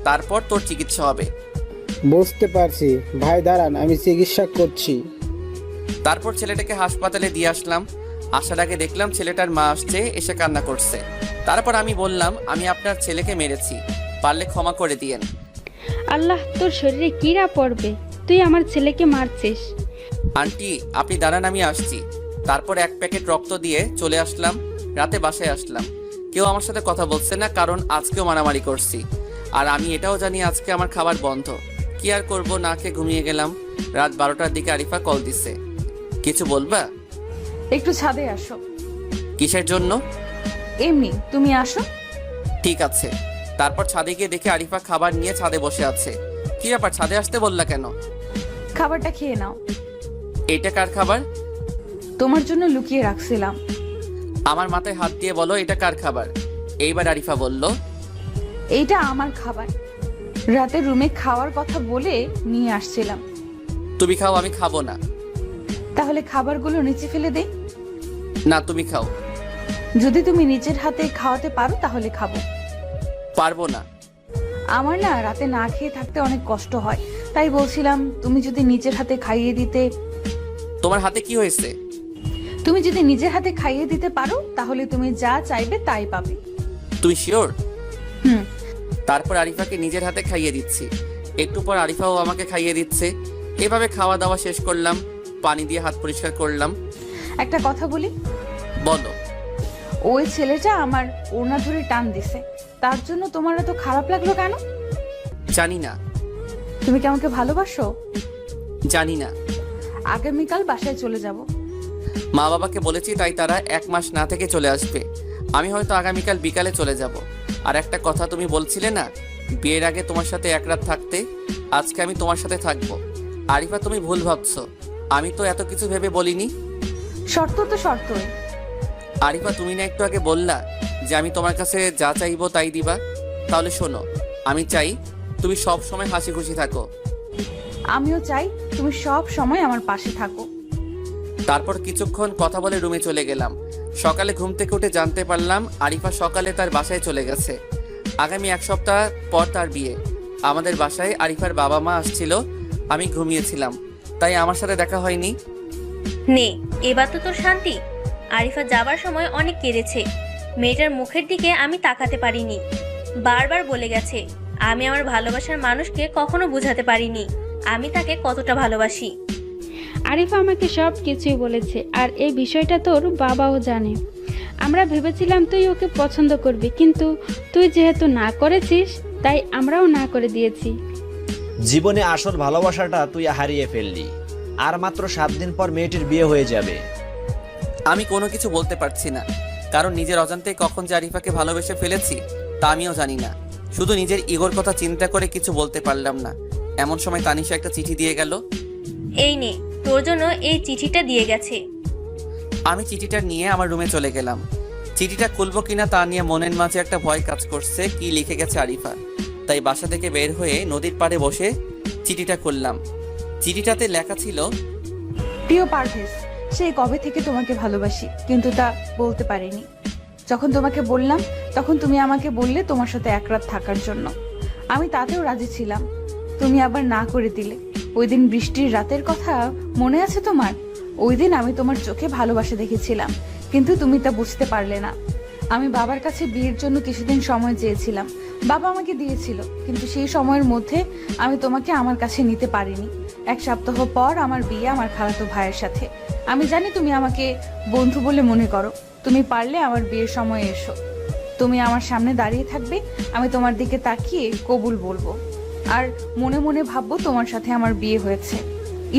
তারপর তোর চিকিৎসা হবে। বুঝতে পারছি ভাই, দাঁড়ান আমি চিকিৎসা করছি। তারপর ছেলেটাকে হাসপাতালে দিয়ে আসলাম। আসার আগে দেখলাম ছেলেটার মা আসছে, এসে কান্না করছে। তারপর আমি বললাম, আমি আপনার ছেলেকে মেরেছি, পারলে ক্ষমা করে দিয়েন। আল্লাহ, তোর শরীরে কিরা পড়বে, তুই আমার ছেলেকে মারছিস। আন্টি আপনি দাঁড়ান, আমি আসছি। তারপর এক প্যাকেট রক্ত দিয়ে চলে আসলাম। রাতে বাসায় আসলাম, কেউ আমার সাথে কথা বলছে না, কারণ আজকেও মারামারি করছি। আর আমি এটাও জানি আজকে আমার খাবার বন্ধ। কি আর করবো, না খেয়ে ঘুমিয়ে গেলাম। রাত 12টার দিকে আরিফা কল দিছে। কিছু বলবা? একটু ছাদে আসো। কিসের জন্য? এমনি, তুমি আসো। ঠিক আছে। তারপর ছাদে গিয়ে দেখে আরিফা খাবার নিয়ে ছাদে বসে আছে। কি ব্যাপার, ছাদে আসতে বললা কেন? খাবারটা খেয়ে নাও। এটা কার খাবার? তোমার জন্য লুকিয়ে রাখছিলাম। আমার মাথায় হাত দিয়ে বলো, এটা কার খাবার? এইবার আরিফা বলল, এইটা আমার খাবার। রাতে রুমে খাওয়ার কথা বলে নিয়ে আসছিলাম। তুমি খাও, আমি খাবো না। তাহলে খাবারগুলো নিচে ফেলে দেই। না, তুমি খাও। যদি তুমি নিজের হাতে খাওয়াতে পারো তাহলে খাবো। পারবো না। আমার না রাতে না খেয়ে থাকতে অনেক কষ্ট হয়, তাই বলছিলাম তুমি যদি নিজের হাতে খাইয়ে দিতে। তোমার হাতে কি হয়েছে? তুমি যদি নিজের হাতে খাইয়ে দিতে পারো তাহলে তুমি যা চাইবে তাই পাবে। তুই শিওর? হুম। তারপর আরিফাকে নিজের হাতে খাইয়ে দিচ্ছি। একটু পর আরিফাও আমাকে খাইয়ে দিচ্ছে। এভাবে খাওয়া দাওয়া শেষ করলাম, পানি দিয়ে হাত পরিষ্কার করলাম। একটা কথা বলি। বলো। ওই ছেলেটা আমার ওড়না ধরে টান দিছে, তার জন্য তোমার এত খারাপ লাগলো কেন? জানি না। তুমি কি আমাকে ভালোবাসো? জানি না। আগামীকাল বাসায় চলে যাব। মা বাবাকে বলেছি, তাই তারা 1 মাস না থেকে চলে আসবে। আমি হয়তো আগামীকাল বিকালে চলে যাব। আর একটা কথা, তুমি বলছিলে না বিয়ের আগে তোমার সাথে এক রাত থাকতে, আজকে আমি তোমার সাথে থাকবো। আরিফা তুমি ভুল ভাবছো, আমি তো এত কিছু ভেবে বলিনি। শর্ত তো শর্তই। আরিফা তুমি না একটু আগে বললা যে আমি তোমার কাছে যা চাইবো তাই দিবা। তাহলে শোনো, আমি চাই তুমি সব সময় হাসি খুশি থাকো। আমিও চাই তুমি সব সময় আমার পাশে থাকো। তারপর কিছুক্ষণ কথা বলে রুমে চলে গেলাম। সকালে ঘুম থেকে উঠে জানতে পারলাম আরিফা সকালে তার বাসায় চলে গেছে। আগামী 1 সপ্তাহ পর তার বিয়ে। আমাদের বাসায় আরিফার বাবা মা আসছিল। আমি ঘুমিয়েছিলাম, তাই আমার সাথে দেখা হয়নি। নে, এবার তো তোর শান্তি। আরিফা যাবার সময় অনেক কেঁদেছে। মেয়েটার মুখের দিকে আমি তাকাতে পারিনি। বারবার বলে গেছে, আমি আমার ভালোবাসার মানুষকে কখনো বোঝাতে পারিনি আমি তাকে কতটা ভালোবাসি। আরিফা আমাকে সব কিছুই বলেছে, আর এই বিষয়টা তোর বাবাও জানে। আমরা ভেবেছিলাম তুই ওকে পছন্দ করবি, কিন্তু তুই যেহেতু না করেছিস তাই আমরাও না করে দিয়েছি। জীবনে আসল ভালোবাসাটা তুই হারিয়ে ফেললি। আর মাত্র 7 দিন পর মেয়েটির বিয়ে হয়ে যাবে। আমি কোনো কিছু বলতে পারছি না, কারণ নিজের অজান্তেই কখন যে আরিফাকে ভালোবেসে ফেলেছি তা আমিও জানি না। শুধু নিজের ইগোর কথা চিন্তা করে কিছু বলতে পারলাম না। এমন সময় তানিশা একটা চিঠি দিয়ে গেল। এই নে, তোর জন্য এই চিঠিটা দিয়ে গেছে। আমি চিঠিটা নিয়ে আমার রুমে চলে গেলাম। চিঠিটা খুলবো কিনা তা নিয়ে মনের মাঝে একটা ভয় কাজ করছে, কি লিখে গেছে আরিফা। তাই বাসা থেকে বের হয়ে নদীর পাড়ে বসে চিঠিটা খুললাম। চিঠিটাতে লেখা ছিল, প্রিয় পারভেজ, সেই কবে থেকে তোমাকে ভালোবাসি, কিন্তু তা বলতে পারিনি। যখন তোমাকে বললাম তখন তুমি আমাকে বললে তোমার সাথে এক রাত থাকার জন্য। আমি তাতেও রাজি ছিলাম, তুমি আবার না করে দিলে। ওই দিন বৃষ্টির রাতের কথা মনে আছে তোমার? ওই দিন আমি তোমার চোখে ভালোবাসা দেখেছিলাম, কিন্তু তুমি তা বুঝতে পারলে না। আমি বাবার কাছে বিয়ের জন্য কিছুদিন সময় চেয়েছিলাম, বাবা আমাকে দিয়েছিল, কিন্তু সেই সময়ের মধ্যে আমি তোমাকে আমার কাছে নিতে পারিনি। এক সপ্তাহ পর আমার বিয়ে আমার খালাতো ভাইয়ের সাথে। আমি জানি তুমি আমাকে বন্ধু বলে মনে করো, তুমি পারলে আমার বিয়ের সময় এসো। তুমি আমার সামনে দাঁড়িয়ে থাকবে, আমি তোমার দিকে তাকিয়ে কবুল বলবো, আর মনে মনে ভাববো তোমার সাথে আমার বিয়ে হয়েছে।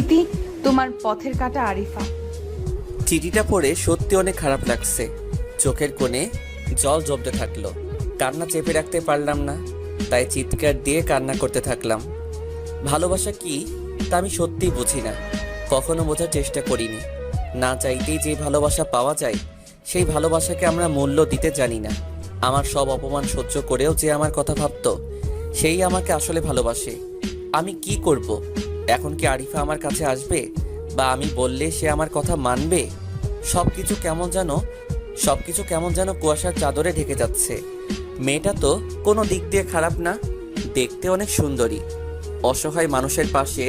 ইতি, তোমার পথের কাটা আরিফা। চিঠিটা পড়ে সত্যি অনেক খারাপ লাগছে। চোখের কোণে জল জমতে থাকলো। কান্না চেপে রাখতে পারলাম না, তাই চিৎকার দিয়ে কান্না করতে থাকলাম। ভালোবাসা কি তা আমি সত্যিই বুঝি না, কখনো বোঝার চেষ্টা করিনি। না চাইতেই যে ভালোবাসা পাওয়া যায়, সেই ভালোবাসাকে আমরা মূল্য দিতে জানি না। আমার সব অপমান সহ্য করেও যে আমার কথা ভাবতো, সেই আমাকে আসলে ভালোবাসে। আমি কি করব? এখন কি আরিফা আমার কাছে আসবে, বা আমি বললে সে আমার কথা মানবে? সবকিছু কেমন যেন কুয়াশার চাদরে ঢেকে যাচ্ছে। মেয়েটা তো কোনো দিক দিয়ে খারাপ না, দেখতে অনেক সুন্দরী। অসহায় মানুষের পাশে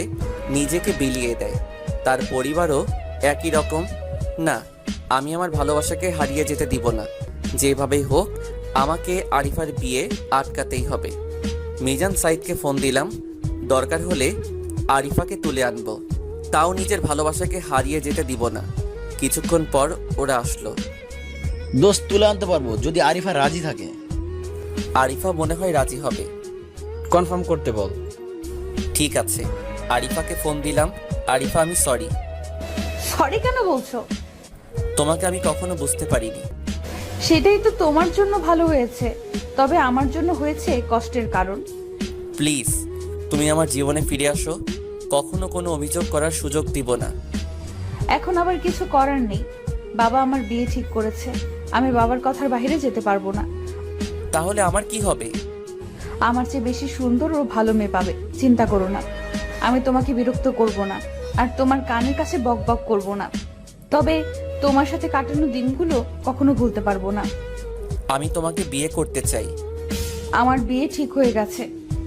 নিজেকে বিলিয়ে দেয়। তার পরিবারও একই রকম। না, আমি আমার ভালোবাসাকে হারিয়ে যেতে দিব না। যেভাবেই হোক আমাকে আরিফার বিয়ে আটকাতেই হবে। মিজান সাইদকে ফোন দিলাম, দরকার হলে আরিফাকে তুলে আনবো, তাও নিজের ভালোবাসাকে হারিয়ে যেতে দিব না। কিছুক্ষণ পর ওরা আসলো। দোস্ত, তুলে আনতে পারবো যদি আরিফা রাজি থাকে। আরিফা মনে হয় রাজি হবে। কনফার্ম করতে বল। ঠিক আছে, আরিফাকে ফোন দিলাম। আরিফা, আমি সরি। সরি কেন বলছো? তোমাকে আমি কখনো বুঝতে পারিনি। সেটাই তো তোমার জন্য ভালো হয়েছে, তবে আমার জন্য হয়েছে কষ্টের কারণ। প্লিজ, তুমি আমার জীবনে ফিরে আসো। কখনো কোনো অভিযোগ করার সুযোগ দিব না। এখন আবার কিছু করার নেই, বাবা আমার বিয়ে ঠিক করেছে। আমি বাবার কথার বাইরে যেতে পারবো না। তাহলে আমার কি হবে? আমার চেয়ে বেশি সুন্দর ও ভালো মেয়ে পাবে, চিন্তা করো না। আমি তোমাকে বিরক্ত করব না, আর তোমার কানের কাছে বক বক করবো না। তবে তোমার সাথে কাটানো দিনগুলো কখনো ভুলতে পারবো না। আমি তোমাকে বিয়ে করতে চাই। আমার বিয়ে ঠিক হয়ে গেছে,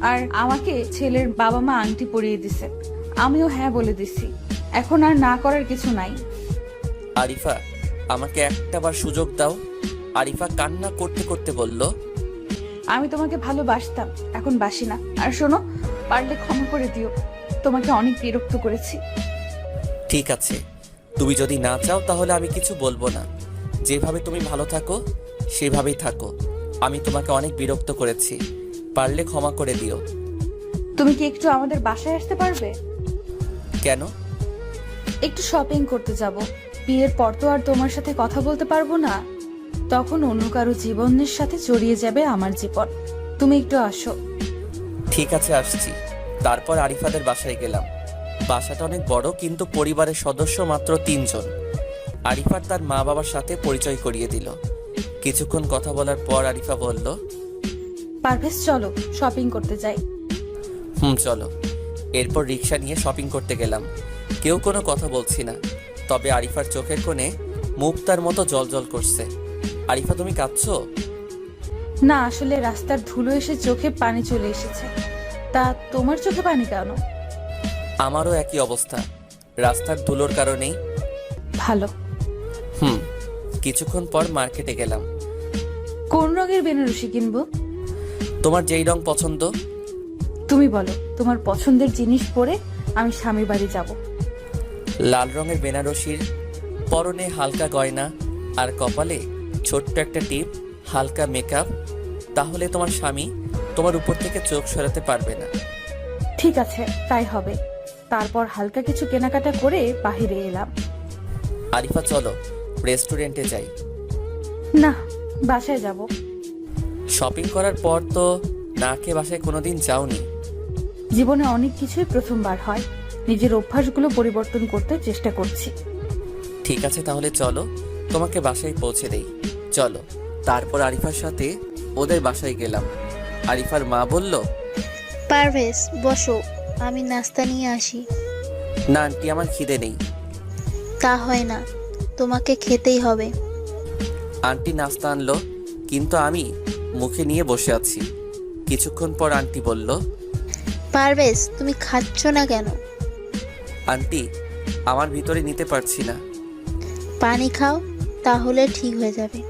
আর আমাকে ছেলের বাবা মা আংটি পরিয়ে দিছে। আমিও হ্যাঁ বলে দিছি। এখন আর না করার কিছু নাই। আরিফা, আমাকে একটাবার সুযোগ দাও। আরিফা কান্না করতে করতে বলল, আমি তোমাকে ভালোবাসতাম, এখন বাসি না। আর শোনো, পারলে ক্ষমা করে দিও, তোমাকে অনেক বিরক্ত করেছি। ঠিক আছে, তুমি যদি না চাও তাহলে আমি কিছু বলবো না। যেভাবে তুমি ভালো থাকো সেভাবেই থাকো। আমি তোমাকে অনেক বিরক্ত করেছি, পারলে ক্ষমা করে দিও। তুমি কি একটু আমাদের বাসায় আসতে পারবে? কেন? একটু শপিং করতে যাব। বিয়ের পর তো আর তোমার সাথে কথা বলতে পারবো না, তখন অন্য কারো জীবনের সাথে জড়িয়ে যাবে আমার জীবন। তুমি একটু আসো। ঠিক আছে, আসছি। তারপর আরিফাদের বাসায় গেলাম। বাসাটা অনেক বড়, কিন্তু পরিবারের সদস্য মাত্র 3 জন। আরিফার তার মা বাবার সাথে পরিচয় করিয়ে দিল। কিছুক্ষণ কথা বলার পর আরিফা বলল, পারভেজ, চলো শপিং করতে যাই। চলো। এরপর রিক্সা নিয়ে শপিং করতে গেলাম। কেউ কোনো কথা বলছি না, তবে আরিফার চোখের কোণে মুক্তার মতো জল করছে। আরিফা, তুমি কাঁদছো? না, আসলে রাস্তার ধুলো এসে চোখে পানি চলে এসেছে। তা তোমার চোখে পানি কেন? আমারও একই অবস্থা, রাস্তার ধুলোর কারণেই। ভালো। কিছুক্ষণ পর মার্কেটে গেলাম। কোন রঙের বেনারসি কিনবো? তোমার যেই রং পছন্দ। তুমি বলো, তোমার পছন্দের জিনিস পরে আমি স্বামীর বাড়ি যাব। লাল রঙের বেনারসির, পরনে হালকা গয়না, আর কপালে ছোট্ট একটা টিপ, হালকা মেকআপ। তাহলে তোমার স্বামী তোমার উপর থেকে চোখ সরাতে পারবে না। ঠিক আছে, তাই হবে। তারপর হালকা কিছু কেনাকাটা করে বাহিরে এলাম। আরিফা, চলো রেস্টুরেন্টে যাই। না, বাসায় যাব। শপিং করার পর তো না খেয়ে বাসায় কোনোদিন যাওনি? জীবনে অনেক কিছুই প্রথমবার হয়। নিজের অভ্যাসগুলো পরিবর্তন করতে চেষ্টা করছি। ঠিক আছে তাহলে চলো, তোমাকে বাসায় পৌঁছে দেই। চলো। তারপর আরিফার সাথে ওদের বাসায় গেলাম। আরিফার মা বলল, পারভেজ বসো, আমি নাস্তা নিয়ে আসি। না আন্টি, আমার খিদে নেই। তা হয় না, তোমাকে খেতেই হবে। আন্টি নাস্তা আনলো, কিন্তু আমি মুখে নিয়ে বসে আছি। কিছুক্ষণ পর আন্টি বলল, পারভেজ তুমি খাচ্ছ না কেন? আন্টি আমার ভিতরে নিতে পারছি না। পানি খাও, তাহলে ঠিক হয়ে যাবে।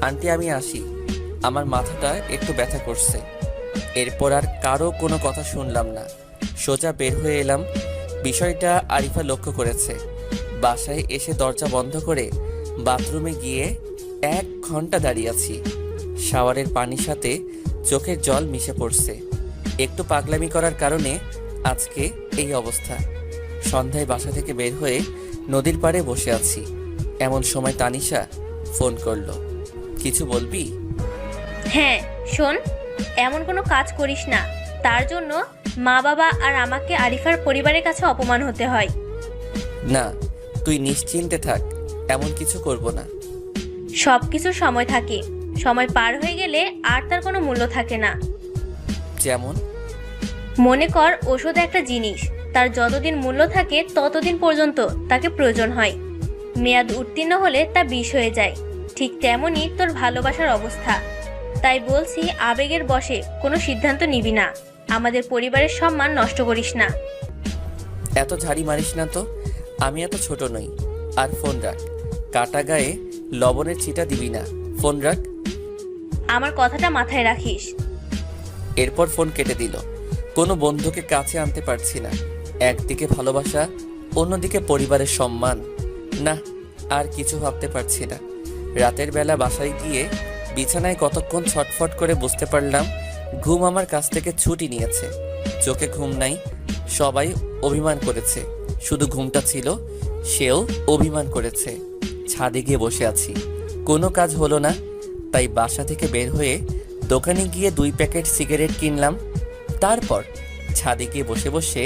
আন্টি আমি আসি, আমার মাথাটা একটু ব্যথা করছে। এরপর আর কারো কোনো কথা শুনলাম না, সোজা বের হয়ে এলাম। বিষয়টা আরিফা লক্ষ্য করেছে। বাসায় এসে দরজা বন্ধ করে বাথরুমে গিয়ে 1 ঘন্টা দাঁড়িয়ে আছি। শাওয়ারের পানির সাথে চোখের জল মিশে পড়ছে। একটু পাগলামি করার কারণে আজকে এই অবস্থা। সন্ধ্যায় বাসা থেকে বের হয়ে নদীর পাড়ে বসে আছি। এমন সময় তানিশা ফোন করলো। কিছু বলবি? হ্যাঁ শোন, এমন কোনো কাজ করিস না, তার জন্য মা বাবা আর আমাকে আরিফার পরিবারের কাছে অপমান হতে হয়। না, তুই নিশ্চিন্তে থাক, এমন কিছু করব না। সব কিছুর সময় থাকে, সময় পার হয়ে গেলে আর তার কোনো মূল্য থাকে না। যেমন? মনে কর ওষুধ একটা জিনিস, তার যতদিন মূল্য থাকে ততদিন পর্যন্ত তাকে প্রয়োজন হয়। মেয়াদ উত্তীর্ণ হলে তা বিষ হয়ে যায়। ঠিক তেমনই তোর ভালোবাসার অবস্থা। তাই বলছি, আবেগের বশে কোনো সিদ্ধান্ত নিবি না। আমাদের পরিবারের সম্মান নষ্ট করিস না। এত ঝাড়ি মারিস না তো, আমি এত ছোট নই। আর ফোন রাখ, কাটা গায়ে লবণের ছিটা দিবি না। ফোন রাখ। আমার কথাটা মাথায় রাখিস। এরপর ফোন কেটে দিল। কোনো বন্ধুকে কাছে আনতে পারছি না। একদিকে ভালোবাসা, অন্যদিকে পরিবারের সম্মান। না, আর কিছু ভাবতে পারছি না। রাতের বেলা বাসায় গিয়ে বিছানায় কতক্ষণ ছটফট করে বুঝতে পারলাম ঘুম আমার কাছ থেকে ছুটি নিয়েছে। চোখে ঘুম নাই, সবাই অভিমান করেছে। শুধু ঘুমটা ছিল, সেও অভিমান করেছে। ছাদে গিয়ে বসে আছি, কোনো কাজ হলো না। তাই বাসা থেকে বের হয়ে দোকানে গিয়ে 2 প্যাকেট সিগারেট কিনলাম। তারপর ছাদে গিয়ে বসে বসে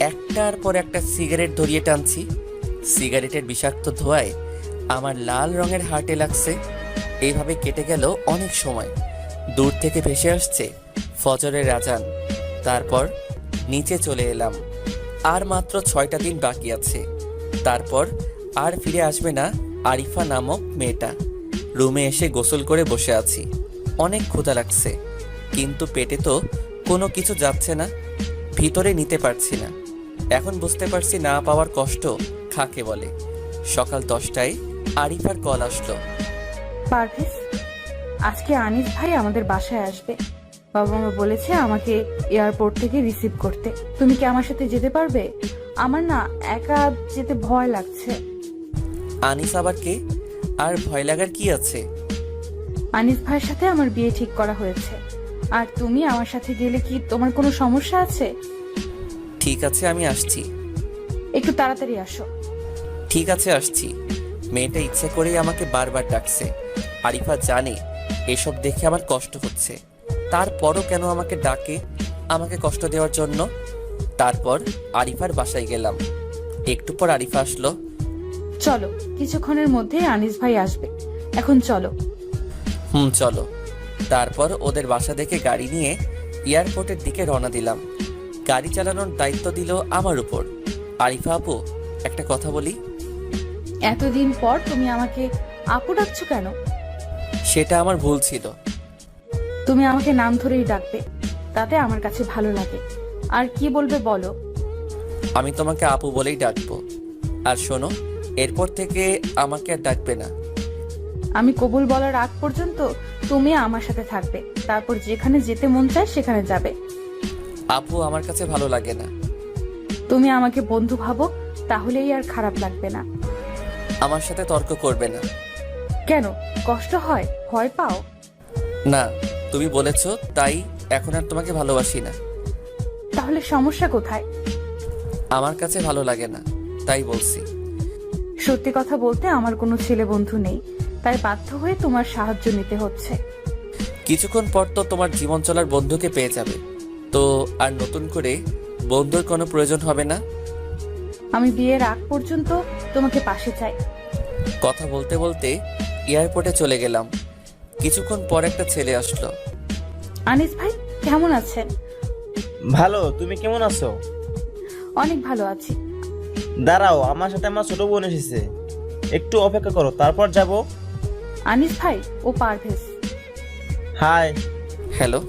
একটার পর একটা সিগারেট ধরিয়ে টানছি। সিগারেটের বিষাক্ত ধোঁয়ায় আমার লাল রঙের হার্টে লাগছে। এইভাবে কেটে গেল অনেক সময়। দূর থেকে ভেসে আসছে ফজরের আজান। তারপর নিচে চলে এলাম। আর মাত্র 6টা দিন বাকি আছে, তারপর আর ফিরে আসবে না আরিফা নামক মেয়েটা। রুমে এসে গোসল করে বসে আছি। অনেক ক্ষুধা লাগছে, কিন্তু পেটে তো কোনো কিছু যাচ্ছে না, ভিতরে নিতে পারছি না। এখন বুঝতে পারছি না পাওয়ার কষ্ট কাকে বলে। সকাল 10টায় আরিফার কল আসলো। পারভেজ, আজকে আনিস ভাই আমাদের বাসায় আসবে। বাবা মা বলেছে আমাকে এয়ারপোর্ট থেকে রিসিভ করতে। তুমি কি আমার সাথে যেতে পারবে? আমার না একা যেতে ভয় লাগছে। আনিস আবার কে? আর ভয় লাগার কি আছে? আনিস ভাইয়ের সাথে আমার বিয়ে ঠিক করা হয়েছে। আর তুমি আমার সাথে গেলে কি তোমার কোনো সমস্যা আছে? ঠিক আছে, আমি আসছি। একটু তাড়াতাড়ি আসো। ঠিক আছে, আসছি। মেয়েটা ইচ্ছে করেই আমাকে বারবার ডাকছে। আরিফা জানে এসব দেখে আমার কষ্ট হচ্ছে, তারপরও কেন আমাকে ডাকে, আমাকে কষ্ট দেওয়ার জন্য। তারপর আরিফার বাসায় গেলাম। একটু পর আরিফা আসলো। চলো, কিছুক্ষণের মধ্যে আনিস ভাই আসবে, এখন চলো। চলো। তারপর ওদের বাসা দেখে গাড়ি নিয়ে এয়ারপোর্টের দিকে রওনা দিলাম। গাড়ি চালানোর দায়িত্ব দিল আমার উপর। আরিফা আপু, একটা কথা বলি। এতদিন পর তুমি আমাকে আপু ডাকছো কেন? সেটা আমার ভুল ছিল। তুমি আমাকে নাম ধরেই ডাকবে, তাতে আমার কাছে ভালো লাগে। আর কি বলবে বলো? আমি তোমাকে আপু বলেই ডাকবো। আর শোনো, এরপর থেকে আমাকে আর ডাকবে না। আমি কবুল বলার আগ পর্যন্ত তুমি আমার সাথে থাকবে, তারপর যেখানে যেতে মন চায় সেখানে যাবে। আপু আমার কাছে ভালো লাগে না। তুমি আমাকে বন্ধু ভাবো, তাহলেই আর খারাপ লাগবে না। আমার সাথে তর্ক করবে না। কেন, কষ্ট হয়? ভয় পাও? না, তুমি বলেছো তাই এখন আর তোমাকে ভালোবাসি না। তাহলে সমস্যা কোথায়? আমার কাছে ভালো লাগে না, তাই বলছি। সত্যি কথা বলতে আমার কোনো ছেলে বন্ধু নেই, তাই বাধ্য হয়ে তোমার সাহায্য নিতে হচ্ছে। কিছুক্ষণ পর তো তোমার জীবন চলার বন্ধুকে পেয়ে যাবে, তো আর নতুন করে বন্ধুর কোনো প্রয়োজন হবে না। আমি বিয়ের আগ পর্যন্ত তোমাকে পাশে চাই। কথা বলতে বলতে এয়ারপোর্টে চলে গেলাম। কিছুক্ষণ পর একটা ছেলে আসলো। আনিস ভাই কেমন আছেন? ভালো, তুমি কেমন আছো? অনেক ভালো আছি। দাঁড়াও, আমার সাথে আমার ছোট বোন এসেছে, একটু অপেক্ষা করো, তারপর যাব। আনিস ভাই ও পারভেজ। High, hello.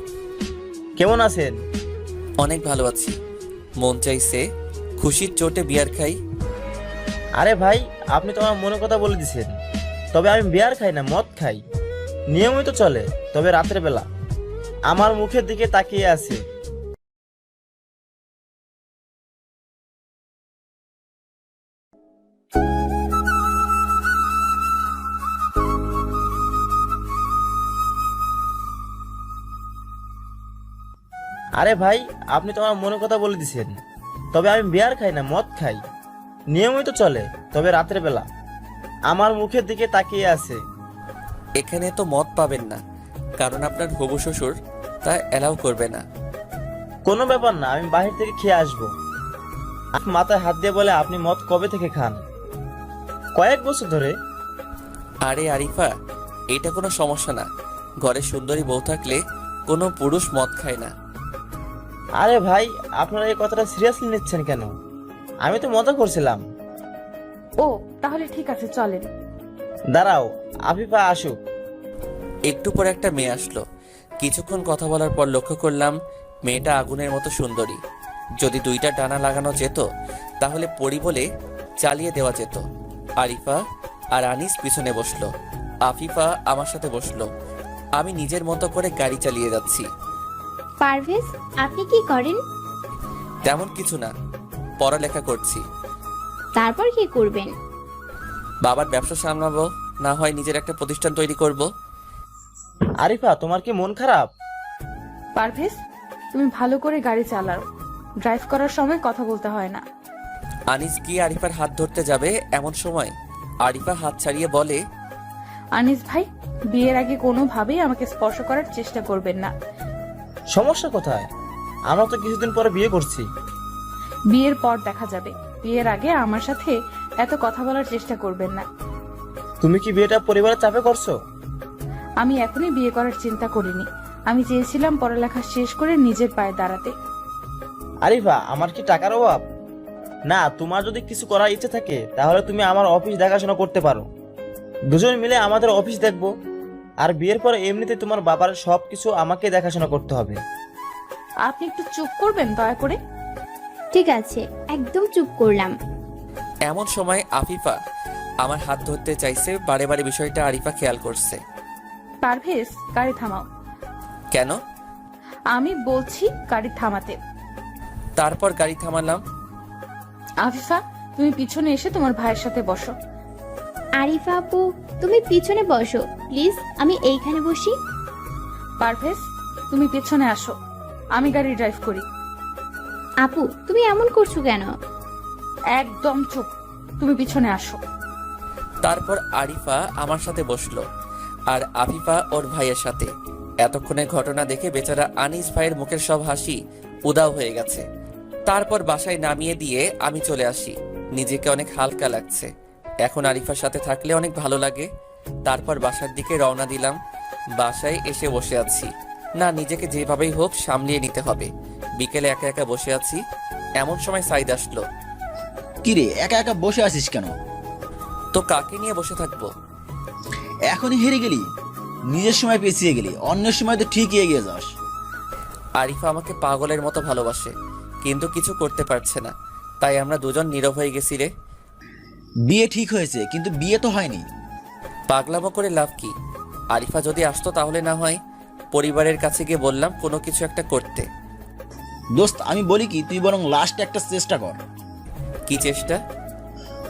কেমন আছেন? অনেক ভালো আছি। মন চাইছে খুশির চোটে বিয়ার খাই। আরে ভাই, আপনি তো আমার মনের কথা বলে দিছেন। তবে আমি বিয়ার খাই না, মদ খাই। নিয়মিত চলে, তবে রাতের বেলা। আমার মুখের দিকে তাকিয়ে আছে। আরে ভাই, আপনি তো আমার মনের কথা বলে দিছেন। তবে আমি বিয়ার খাই না, মদ খাই। নিয়মিত চলে, তবে রাতের বেলা। আমার মুখের দিকে তাকিয়ে আছে। এখানে তো মদ পাবেন না, কারণ আপনার হবু শ্বশুর তা অ্যালাউ করবে না। কোনো ব্যাপার না, আমি বাহির থেকে খেয়ে আসবো। মাথায় হাত দিয়ে বলে, আপনি মদ কবে থেকে খান? কয়েক বছর ধরে। আরে আরিফা, এটা কোনো সমস্যা না। ঘরে সুন্দরী বউ থাকলে কোনো পুরুষ মদ খায় না। আরে ভাই, আপনারা এই কথাটা সিরিয়াসলি নিচ্ছেন কেন? আমি তো মজা করছিলাম। ও তাহলে ঠিক আছে, চলেন। দাঁড়াও, আফিফা আসুক। একটু পর একটা মেয়ে আসলো। কিছুক্ষণ কথা বলার পর লক্ষ্য করলাম মেয়েটা আগুনের মতো সুন্দরী। যদি দুইটা ডানা লাগানো যেত তাহলে পরি বলে চালিয়ে দেওয়া যেত। আরিফা আর আনিস পিছনে বসলো, আফিফা আমার সাথে বসলো। আমি নিজের মতো করে গাড়ি চালিয়ে যাচ্ছি। পারভেজ, আপনি কি করেন? তেমন কিছু না, পড়ালেখা করছি। তারপর কি করবেন? বাবার ব্যবসা সামলাবো, না হয় নিজের একটা প্রতিষ্ঠান তৈরি করব। আরিফা, তোমার কি মন খারাপ? পারভেজ, তুমি ভালো করে গাড়ি চালাও। ড্রাইভ করার সময় কথা বলতে হয় না। আনিস কি আরিফার হাত ধরতে যাবে, এমন সময় আরিফা হাত ছাড়িয়ে বলে, আনিস ভাই, বিয়ের আগে কোনোভাবেই আমাকে স্পর্শ করার চেষ্টা করবেন না। সমস্যা কোথায়? আমরা তো কিছুদিন পরে বিয়ে করছি। বিয়ের পর দেখা যাবে। বিয়ের আগে আমার সাথে এত কথা বলার চেষ্টা করবেন না। তুমি কি বিয়েটা পরিবারের চাপে করছো? আমি এখনই বিয়ে করার চিন্তা করিনি। আমি চেয়েছিলাম পড়ালেখা শেষ করে নিজের পায়ে দাঁড়াতে। আরিফা, আমার কি টাকার অভাব? না, তোমার যদি কিছু করার ইচ্ছে থাকে তাহলে তুমি আমার অফিস দেখাশোনা করতে পারো। দুজন মিলে আমাদের অফিস দেখবো। আর বিয়ের পরে এমনিতে তোমার বাবার সবকিছু আমাকে দেখাশোনা করতে হবে। আপনি একটু চুপ করবেন দয়া করে? ঠিক আছে, একদম চুপ করলাম। এমন সময় আফিফা আমার হাত ধরতে চাইছে। বারে বারে বিষয়টা আরিফা খেয়াল করছে। পারভেজ, গাড়ি থামাও। কেন? আমি বলছি গাড়ি থামাতে। তারপর গাড়ি থামালাম। আফিফা, তুমি পিছনে এসে তোমার ভাইয়ের সাথে বসো। আরিফা আপু, তুমি পিছনে বসো প্লিজ, আমি এইখানে বসি। পারভেজ, তুমি পিছনে আসো, আমি গাড়ি ড্রাইভ করি। আপু, তুমি এমন করছো কেন? একদম চুপ, তুমি পিছনে আসো। তারপর আরিফা আমার সাথে বসলো আর আফিফা ওর ভাইয়ের সাথে। এতক্ষণের ঘটনা দেখে বেচারা আনিস ভাইয়ের মুখের সব হাসি উদাও হয়ে গেছে। তারপর বাসায় নামিয়ে দিয়ে আমি চলে আসি। নিজেকে অনেক হালকা লাগছে। এখন আরিফার সাথে থাকলে অনেক ভালো লাগে। তারপর বাসার দিকে রওনা দিলাম। বাসায় এসে বসে আছি। না, নিজেকে যেভাবেই হোক সামলিয়ে নিতে হবে। বিকেলে একা একা বসে আছি, এমন সময় সাইদ আসলো। কিরে, একা একা বসে আছিস কেন? তো কাকে নিয়ে বসে থাকবো? এখনই হেরে গেলি? নিজের সময় পেছিয়ে গেলি, অন্যের সময় তো ঠিকই এগিয়ে যাস। আরিফা আমাকে পাগলের মতো ভালোবাসে, কিন্তু কিছু করতে পারছে না। তাই আমরা দুজন নীরব হয়ে গেছি রে। বিয়ে ঠিক হয়েছে, কিন্তু বিয়ে তো হয়নি। পাগলামো করে লাভ কি? আরিফা যদি আসতো তাহলে না হয় পরিবারের কাছে গিয়ে বললাম কোনো কিছু একটা করতে। দোস্ত, আমি বলি কি, তুই বরং লাস্ট একটা চেষ্টা কর। কি চেষ্টা?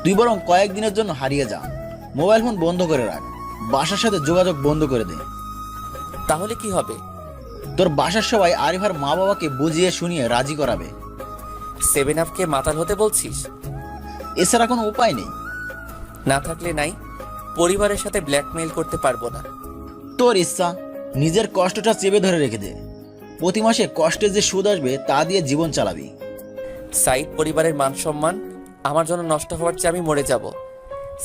তুই বরং কয়েকদিনের জন্য হারিয়ে যা। মোবাইল ফোন বন্ধ করে রাখ, বাসার সাথে যোগাযোগ বন্ধ করে দে। তাহলে কি হবে? তোর বাসার সবাই আরিফার মা বাবাকে বুঝিয়ে শুনিয়ে রাজি করাবে। 7 আপকে মাতাল হতে বলছিস? এছাড়া কোনো উপায় নেই। না থাকলে নাই, পরিবারের সাথে ব্ল্যাকমেইল করতে পারবো না। তোর ইচ্ছা, নিজের কষ্টটা চেপে ধরে রেখে দে। প্রতি মাসে কষ্টে যে সুদ আসবে তা দিয়ে জীবন চালাবি। সাইদ পরিবারের মান সম্মান আমার জন্য নষ্ট হওয়ার চেয়ে আমি মরে যাব।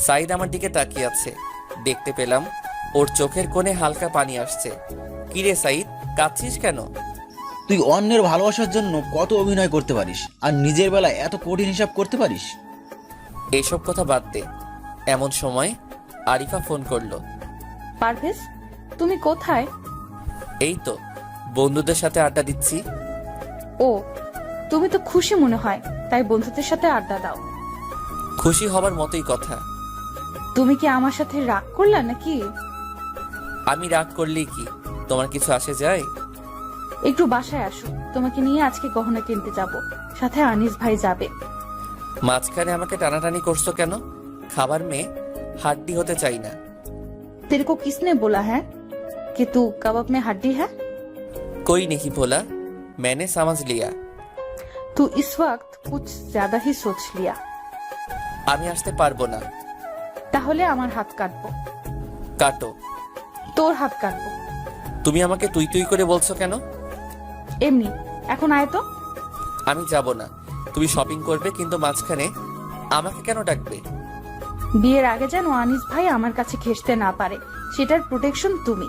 সাইদ আমার দিকে তাকিয়ে আছে, দেখতে পেলাম ওর চোখের কোণে হালকা পানি আসছে। কিরে সাইদ, কাঁদছিস কেন? তুই অন্যের ভালোবাসার জন্য কত অভিনয় করতে পারিস, আর নিজের বেলায় এত কঠিন হিসাব করতে পারিস? এইসব কথা বাদ দে। এমন সময় আরিফা ফোন করলো। পারভেজ, তুমি কোথায়? এই তো বন্ধুদের সাথে আড্ডা দিচ্ছি। ও, তুমি তো খুশি মনে হয়, তাই বন্ধুদের সাথে আড্ডা দাও। খুশি হবার মতোই কথা। তুমি কি আমার সাথে রাগ করলা নাকি? আমি রাগ করলেই কি তোমার কিছু আসে যায়? একটু বাসায় আসো, তোমাকে নিয়ে আজকে গহনা কিনতে যাব, সাথে আনিস ভাই যাবে। মাঝখানে আমাকে টানাটানি করছো কেন? খাবার মেয়ে, হাড্ডি হতে চাই না। तेरे को किसने बोला है कि तू कबाब में हड्डी है? कोई नहीं बोला, मैंने समझ लिया। तू इस वक्त कुछ ज्यादा ही सोच लिया। আমি আসতে পারবো না। তাহলে আমার হাত কাটবো। কাটো। তোর হাত কাটবো। তুমি আমাকে তুই তুই করে বলছো কেন? এমনি, এখন আয় তো। আমি যাব না। তুমি শপিং করবে, কিন্তু মাঝখানে আমাকে কেন ডাকবে? বিয়ের আগে যেন আনিস ভাই আমার কাছে ঘেঁষতে না পারে, সেটার প্রোটেকশন তুমি।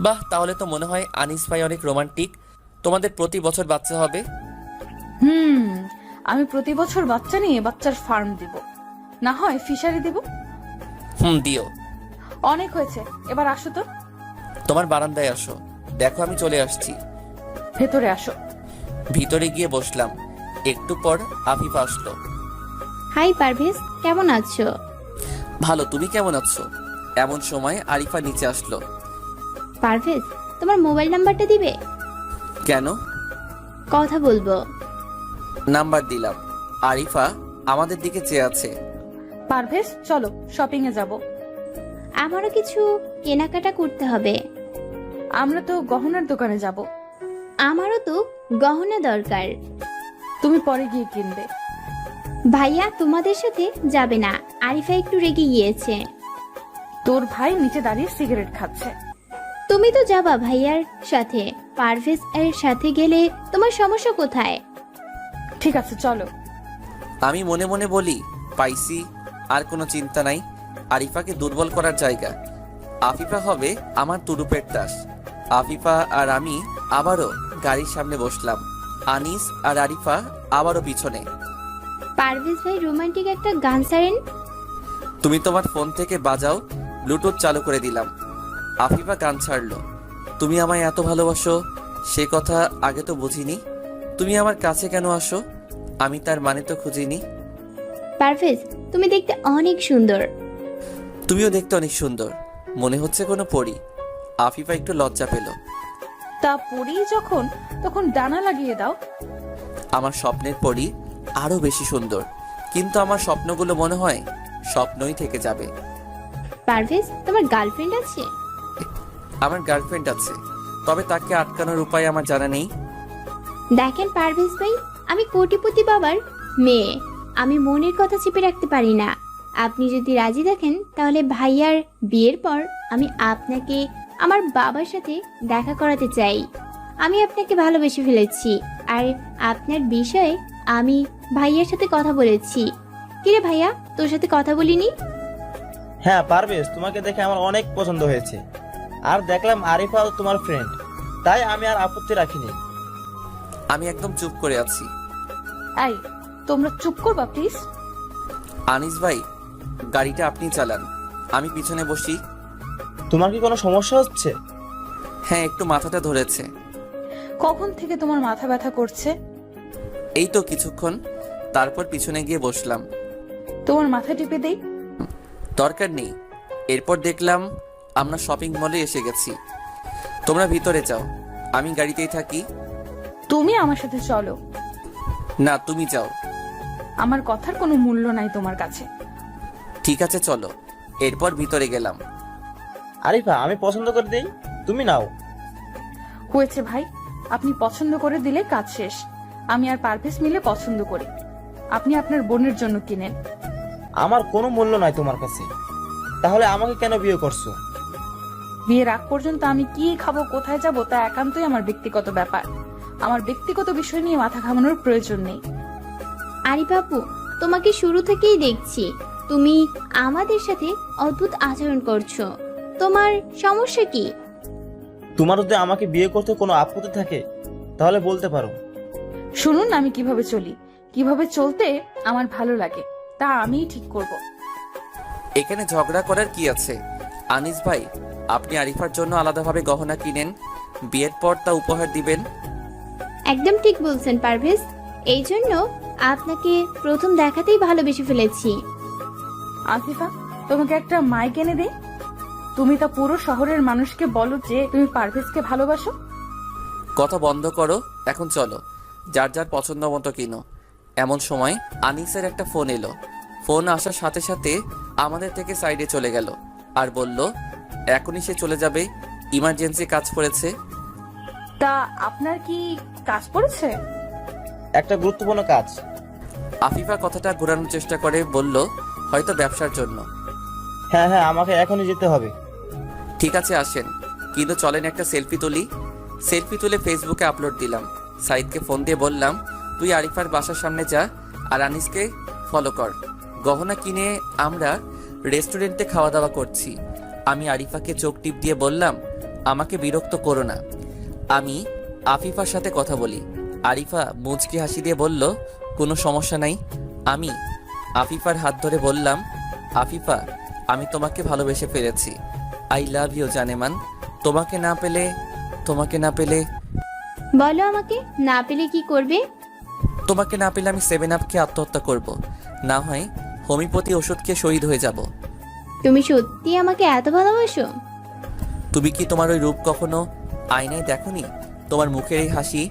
বাহ, তাহলে তো মনে হয় আনিস ভাই অনেক রোমান্টিক। তোমাদের প্রতি বছর বাচ্চা হবে? আমি প্রতি বছর বাচ্চা নিয়ে বাচ্চার ফার্ম দিব, না হয় ফিশারি দিব। দিও। অনেক হয়েছে, এবার আসো তো। তোমার বারান্দায় আসো, দেখো আমি চলে আসছি। ভেতরে আসো। ভিতরে গিয়ে বসলাম। একটু পর আফিফা আসলো। হাই পারভেজ, কেমন আছো? ভালো, তুমি কেমন আছো? এমন সময় আরিফা নিচে আসলো। পারভেজ, তোমার মোবাইল নাম্বারটা দিবে? কেন? কথা বলবো। নাম্বার দিলাম। আরিফা আমাদের দিকে চেয়ে আছে। পারভেজ, চলো শপিং এ যাব। আমারও কিছু কেনাকাটা করতে হবে। আমরা তো গহনার দোকানে যাব। আমারও তো গহনা দরকার। তুমি পরে গিয়ে কিনবে। ভাইয়া তোমাদের সাথে যাবে না, আরিফা একটু রেগে গিয়েছে। তোর ভাই নিচে দাঁড়িয়ে সিগারেট খাচ্ছে। তুমি তো যাবা ভাইয়ার সাথে, পারভেজ এর সাথে গেলে তোমার সমস্যা কোথায়? ঠিক আছে, চলো। আমি মনে মনে বলি, পাইছি, আর কোনো চিন্তা নাই। আরিফাকে দুর্বল করার জায়গা। আফিফা হবে আমার তুরুপের দাস। আফিফা আর আমি আবারও গাড়ির সামনে বসলাম। আনিস আর আরিফা আবারও পিছনে। পারভেজ ভাই রোমান্টিক একটা গান ছাড়েন। তুমি তোমার ফোন থেকে বাজাও, ব্লুটুথ চালু করে দিলাম। আফিফা গান ছাড়লো। তুমি আমায় এত ভালোবাসো, সে কথা আগে তো বুঝিনি। তুমি আমার কাছে কেন আসো, আমি তার মানে তো খুঁজিনি। পারভেজ, তুমি দেখতে অনেক সুন্দর। তুমিও দেখতে অনেক সুন্দর, মনে হচ্ছে কোনো পরী। আফিফা একটু লজ্জা পেল। তা পরি যখন, তখন ডানা লাগিয়ে দাও। আমার স্বপ্নের পরী আরো বেশি সুন্দর, কিন্তু আমার স্বপ্নগুলো মনে হয় স্বপ্নই থেকে যাবে। পারভেজ, তোমার গার্লফ্রেন্ড আছে? আমার গার্লফ্রেন্ড আছে, তবে তাকে আটকানোর উপায় আমার জানা নেই। দেখেন পারভেজ ভাই, আমি কোটিপতি বাবার মেয়ে, আমি মনের কথা চেপে রাখতে পারি না। আপনি যদি রাজি থাকেন তাহলে ভাইয়ার বিয়ের পর আমি আপনাকে আমার বাবার সাথে দেখা করাতে চাই। আমি আপনাকে ভালোবেসে ফেলেছি, আর আপনার বিষয়ে আমি ভাইয়ার সাথে কথা বলেছি। কিরে ভাইয়া, তোর সাথে কথা বলিনি? হ্যাঁ পারভেজ, তোমাকে দেখে আমার অনেক পছন্দ হয়েছে, আর দেখলাম আরিফা তোমার ফ্রেন্ড, তাই আমি আর আপত্তি রাখিনি। আমি একদম চুপ করে আছি। এই, তোমরা চুপ করবা প্লিজ। আনিস ভাই, গাড়িটা আপনি চালান, আমি পিছনে বসি। তোমার কি কোনো সমস্যা হচ্ছে? হ্যাঁ, একটু মাথাটা ধরেছে। কখন থেকে তোমার মাথা ব্যথা করছে? এই তো কিছুক্ষণ। তারপর পিছনে গিয়ে বসলাম। তোমার মাথা টিপে দেই? দরকার নেই। এরপর দেখলাম আমরা শপিং মলে এসে গেছি। তোমরা ভিতরে যাও, আমি গাড়িতেই থাকি। তুমি আমার সাথে চলো। না, তুমি যাও। আমার কথার কোনো মূল্য নাই তোমার কাছে। ঠিক আছে, চলো। এরপর ভিতরে গেলাম। আরিফা, আমি পছন্দ করে দেই, তুমি নাও। হয়েছে ভাই, আপনি পছন্দ করে দিলে কাজ শেষ। আমি আর পারভেজ মিলে পছন্দ করি, আপনি আপনার বোনের জন্য কিনেন। আমার কোনো মূল্য নাই তোমার কাছে, তাহলে আমাকে কেন বিয়ে করছো? বিয়ের আগ পর্যন্ত আমি কি খাবো, কোথায় যাব, তা একান্তই আমার ব্যক্তিগত ব্যাপার। আমার ব্যক্তিগত বিষয় নিয়ে মাথা ঘামানোর প্রয়োজন নেই। আরিফ আপু, তোমাকে শুরু থেকেই দেখছি তুমি আমাদের সাথে অদ্ভুত আচরণ করছো। তোমার সমস্যা কি? তোমার যদি আমাকে বিয়ে করতে কোনো আপত্তি থাকে তাহলে বলতে পারো। শুনুন, আমি কিভাবে চলি, কিভাবে চলতে আমার ভালো লাগে, তা আমিই ঠিক করব। এখানে ঝগড়া করার কি আছে? আনিস ভাই, আপনি আরিফার জন্য আলাদাভাবে গহনা কিনেন, বিয়ের পর তা উপহার দিবেন। একদম ঠিক বলছেন পারভেজ, এই জন্য আপনাকে প্রথম দেখাতেই ভালোবেসে ফেলেছি। আফিফা, তোমাকে একটা মাইক এনে দে। তুমি তা পুরো শহরের মানুষকে বলো যে তুমি পারভেজকে ভালোবাসো। কথা বন্ধ করো, এখন চলো, যার যার পছন্দ মতো কিনো। এমন সময় আনিসের একটা ফোন এলো। ফোন আসার সাথে সাথে আমাদের থেকে সাইডে চলে গেল আর বলল এখনই সে চলে যাবে, ইমার্জেন্সি কাজ পড়েছে। তা আপনার কি কাজ পড়েছে? একটা গুরুত্বপূর্ণ কাজ। আফিফা কথাটা ঘোরানোর চেষ্টা করে বলল হয়তো ব্যবসার জন্য। হ্যাঁ হ্যাঁ, আমাকে এখনই যেতে হবে। ঠিক আছে আসেন, কিন্তু চলেন একটা সেলফি তুলি। সেলফি তুলে ফেসবুকে আপলোড দিলাম। সাইদকে ফোন দিয়ে বললাম তুই আরিফার বাসার সামনে যা আর আনিসকে ফলো কর। গহনা কিনে আমরা রেস্টুরেন্টে খাওয়া দাওয়া করছি। আমি আরিফাকে চোখ টিপ দিয়ে বললাম আমাকে বিরক্ত করো না, আমি আফিফার সাথে কথা বলি। আরিফা মুচকি হাসি দিয়ে বলল কোনো সমস্যা নাই। আমি আফিফার হাত ধরে বললাম আফিফা, আমি তোমাকে ভালোবেসে ফেলেছি। আই লাভ ইউ জানেমান। তোমাকে না পেলে বলো আমাকে, না পেলে কি করবে? তোমাকে না পেলে আমি 7 আপ খেয়ে আত্মহত্যা করব, না হয় হোমিওপ্যাথি ওষুধ খেয়ে শহীদ হয়ে যাব। তুমি সত্যি আমাকে এত ভালোবাসো? তুমি কি তোমার ওই রূপ কখনো আয়নায় দেখোনি? তোমার মুখের এই হাসি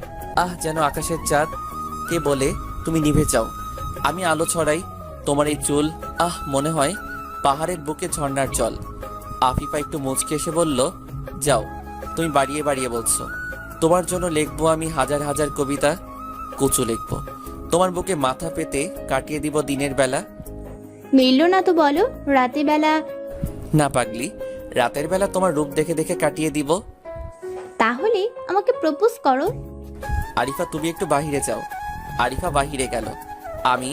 যেন আকাশের চাঁদ। কে বলে তুমি নিভে যাও, আমি আলো ছড়াই। তোমার এই চুল মনে হয় পাহাড়ের বুকে ঝর্ণার জল। আফিফা একটু মুচকে এসে বলল যাও, তুমি বাড়িয়ে বাড়িয়ে বলছো। তোমার জন্য লিখবো আমি হাজার হাজার কবিতা, কুচু লিখবো। তোমার বুকে মাথা পেতে কাটিয়ে দিব দিনের বেলা। মিলল না তো বলো, রাতের বেলা? না পাগলি, রাতের বেলা তোমার রূপ দেখে দেখে কাটিয়ে দিব। তাহলে আমাকে প্রপোজ করো। আরিফা তুমি একটু বাহিরে যাও। আরিফা বাহিরে গেল। আমি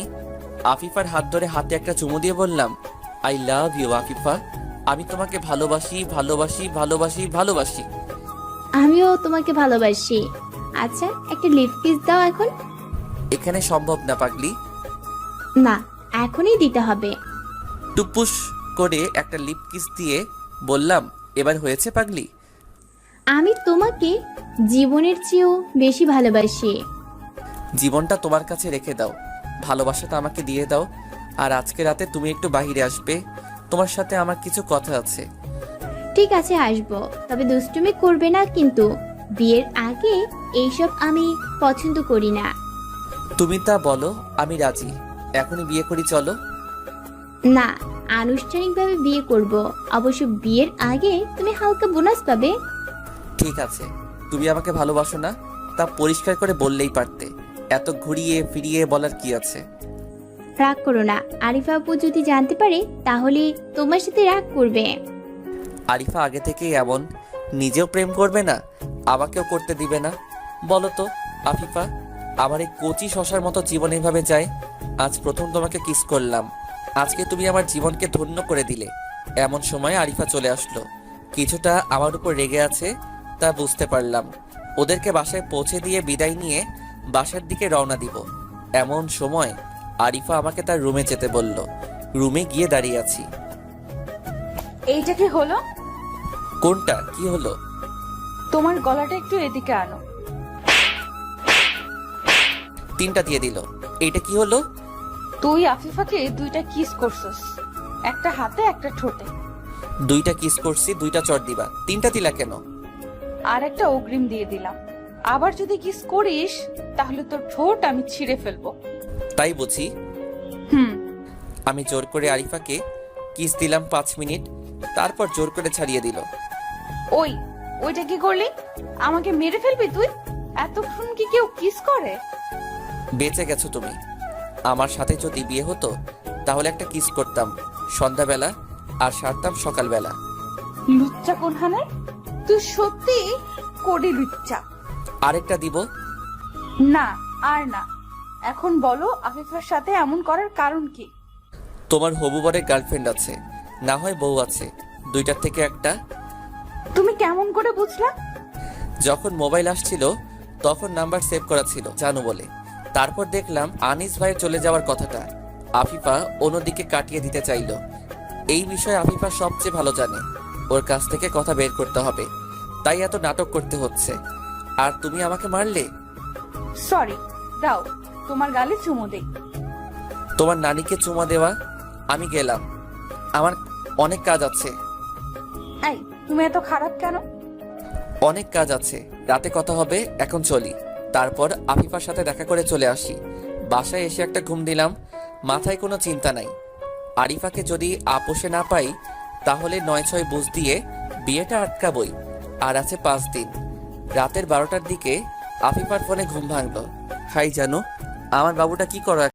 আফিফার হাত ধরে হাতে একটা চুমু দিয়ে বললাম আই লাভ ইউ আফিফা, আমি তোমাকে ভালোবাসি ভালোবাসি ভালোবাসি ভালোবাসি। আমিও তোমাকে ভালোবাসি। আচ্ছা, একটা লিপ কিস দাও এখন। এখানে সম্ভব না পাগলি। না, এখনই দিতে হবে। টুপুস করে একটা লিপ কিস দিয়ে বললাম এবার হয়েছে পাগলি? আমি তোমাকে জীবনের চেয়েও বেশি ভালোবাসি। জীবনটা তোমার কাছে রেখে দাও, ভালোবাসাটা আমাকে দিয়ে দাও। আর আজকে রাতে তুমি একটু বাহিরে আসবে, তোমার সাথে আমার কিছু কথা আছে। ঠিক আছে, আসবো, তবে দুষ্টুমি করবে না কিন্তু। বিয়ের আগে এইসব আমি পছন্দ করি না। তুমি তা বলো, আমি রাজি। এখনই বিয়ে করি চলো। না, আনুষ্ঠানিকভাবে বিয়ে করব। অবশ্য বিয়ের আগে তুমি হালকা বোনাস পাবে। ঠিক আছে, তুমি আমাকে ভালোবাসো না তা পরিষ্কার করে বললেই পারতে, এত ঘুরিয়ে ফিরিয়ে বলার কি আছে? রাগ করো না, আরিফা আপু যদি জানতে পারে তাহলে তোমার সাথে রাগ করবে। আরিফা আগে থেকেই এমন, নিজেও প্রেম করবে না, আমাকেও করতে দিবে না। বলো তো আফিফা, আমার এই কচি শশার মতো জীবন এভাবে যায়? আজ প্রথম তোমাকে কিস করলাম, আজকে তুমি আমার জীবনকে ধন্য করে দিলে। এমন সময় আরিফা চলে আসলো। কিছুটা আমার উপর রেগে আছে তা বুঝতে পারলাম। ওদেরকে বাসায় পৌঁছে দিয়ে বিদায় নিয়ে বাসার দিকে রওনা দিব। এমন সময় আরিফা আমাকে তার রুমে যেতে বলল। রুমে গিয়ে দাঁড়িয়ে আছি। এইটা কি হলো? কোনটা কি হলো? তোমার গলাটা একটু এদিকে আনো। 3টা দিয়ে দিল। এইটা কি হলো? তুই আফিফাকে 2টা কিস করছস, একটা হাতে একটা ঠোঁটে। 2টা কিস করছি, 2টা চড় দিবা, 3টা দিলা কেন? আর একটা অগ্রিম দিয়ে দিলাম। আবার যদি কিস করিস তাহলে তোর ঠোঁট আমি ছিঁড়ে ফেলবো। তাই বুঝি? হুম। আমি জোর করে আরিফাকে কিস দিলাম 5 মিনিট, তারপর জোর করে ছাড়িয়ে দিল। ওইটা কি করলি? আমাকে মেরে ফেলবি তুই? এতক্ষণ কি কেউ কিস করে? বেঁচে গেছো তুমি। আমার সাথে যদি বিয়ে হতো তাহলে একটা কিস করতাম সন্ধ্যাবেলা আর সারতাম সকালবেলা। লুচ্চা কোনখানে? তুই সত্যি কোডি লুচ্চা। আরেকটা দিব? না আর না। এখন বলো আফিফার সাথে এমন করার কারণ কি? তোমার হবু বরের গার্লফ্রেন্ড আছে, না হয় বউ আছে, দুইটার থেকে একটা। তুমি কেমন করে বুঝলা? যখন মোবাইল আসছিল তখন নাম্বার সেভ করা ছিল জানো বলে। তারপর দেখলাম আনিস ভাইয়ের চলে যাওয়ার কথাটা আফিফা অন্যদিকে কাটিয়ে দিতে চাইলো। এই বিষয়ে আফিফা সবচেয়ে ভালো জানে, ওর কাছ থেকে কথা বের করতে হবে, তাই এত নাটক করতে হচ্ছে। আর তুমি আমাকে মারলে। সরি, দাও তোমার গালে চুমো দেই। তোমার নানিকে চুমা দেওয়া? আমি গেলাম, আমার অনেক কাজ আছে। এই তুমি এত খারাপ কেন? অনেক কাজ আছে, রাতে কথা হবে, এখন চলি। তারপর আফিফার সাথে দেখা করে চলে আসি। বাসায় এসে একটা ঘুম দিলাম, মাথায় কোনো চিন্তা নাই। আরিফাকে যদি আপোষে না পাই তাহলে 9-6 বুঝ দিয়ে বিয়েটা আটকাবই। আর আছে 5 দিন। রাতের 12টার দিকে আফিফার ফোনে ঘুম ভাঙলো। হাই জানো, আমার বাবুটা কি করো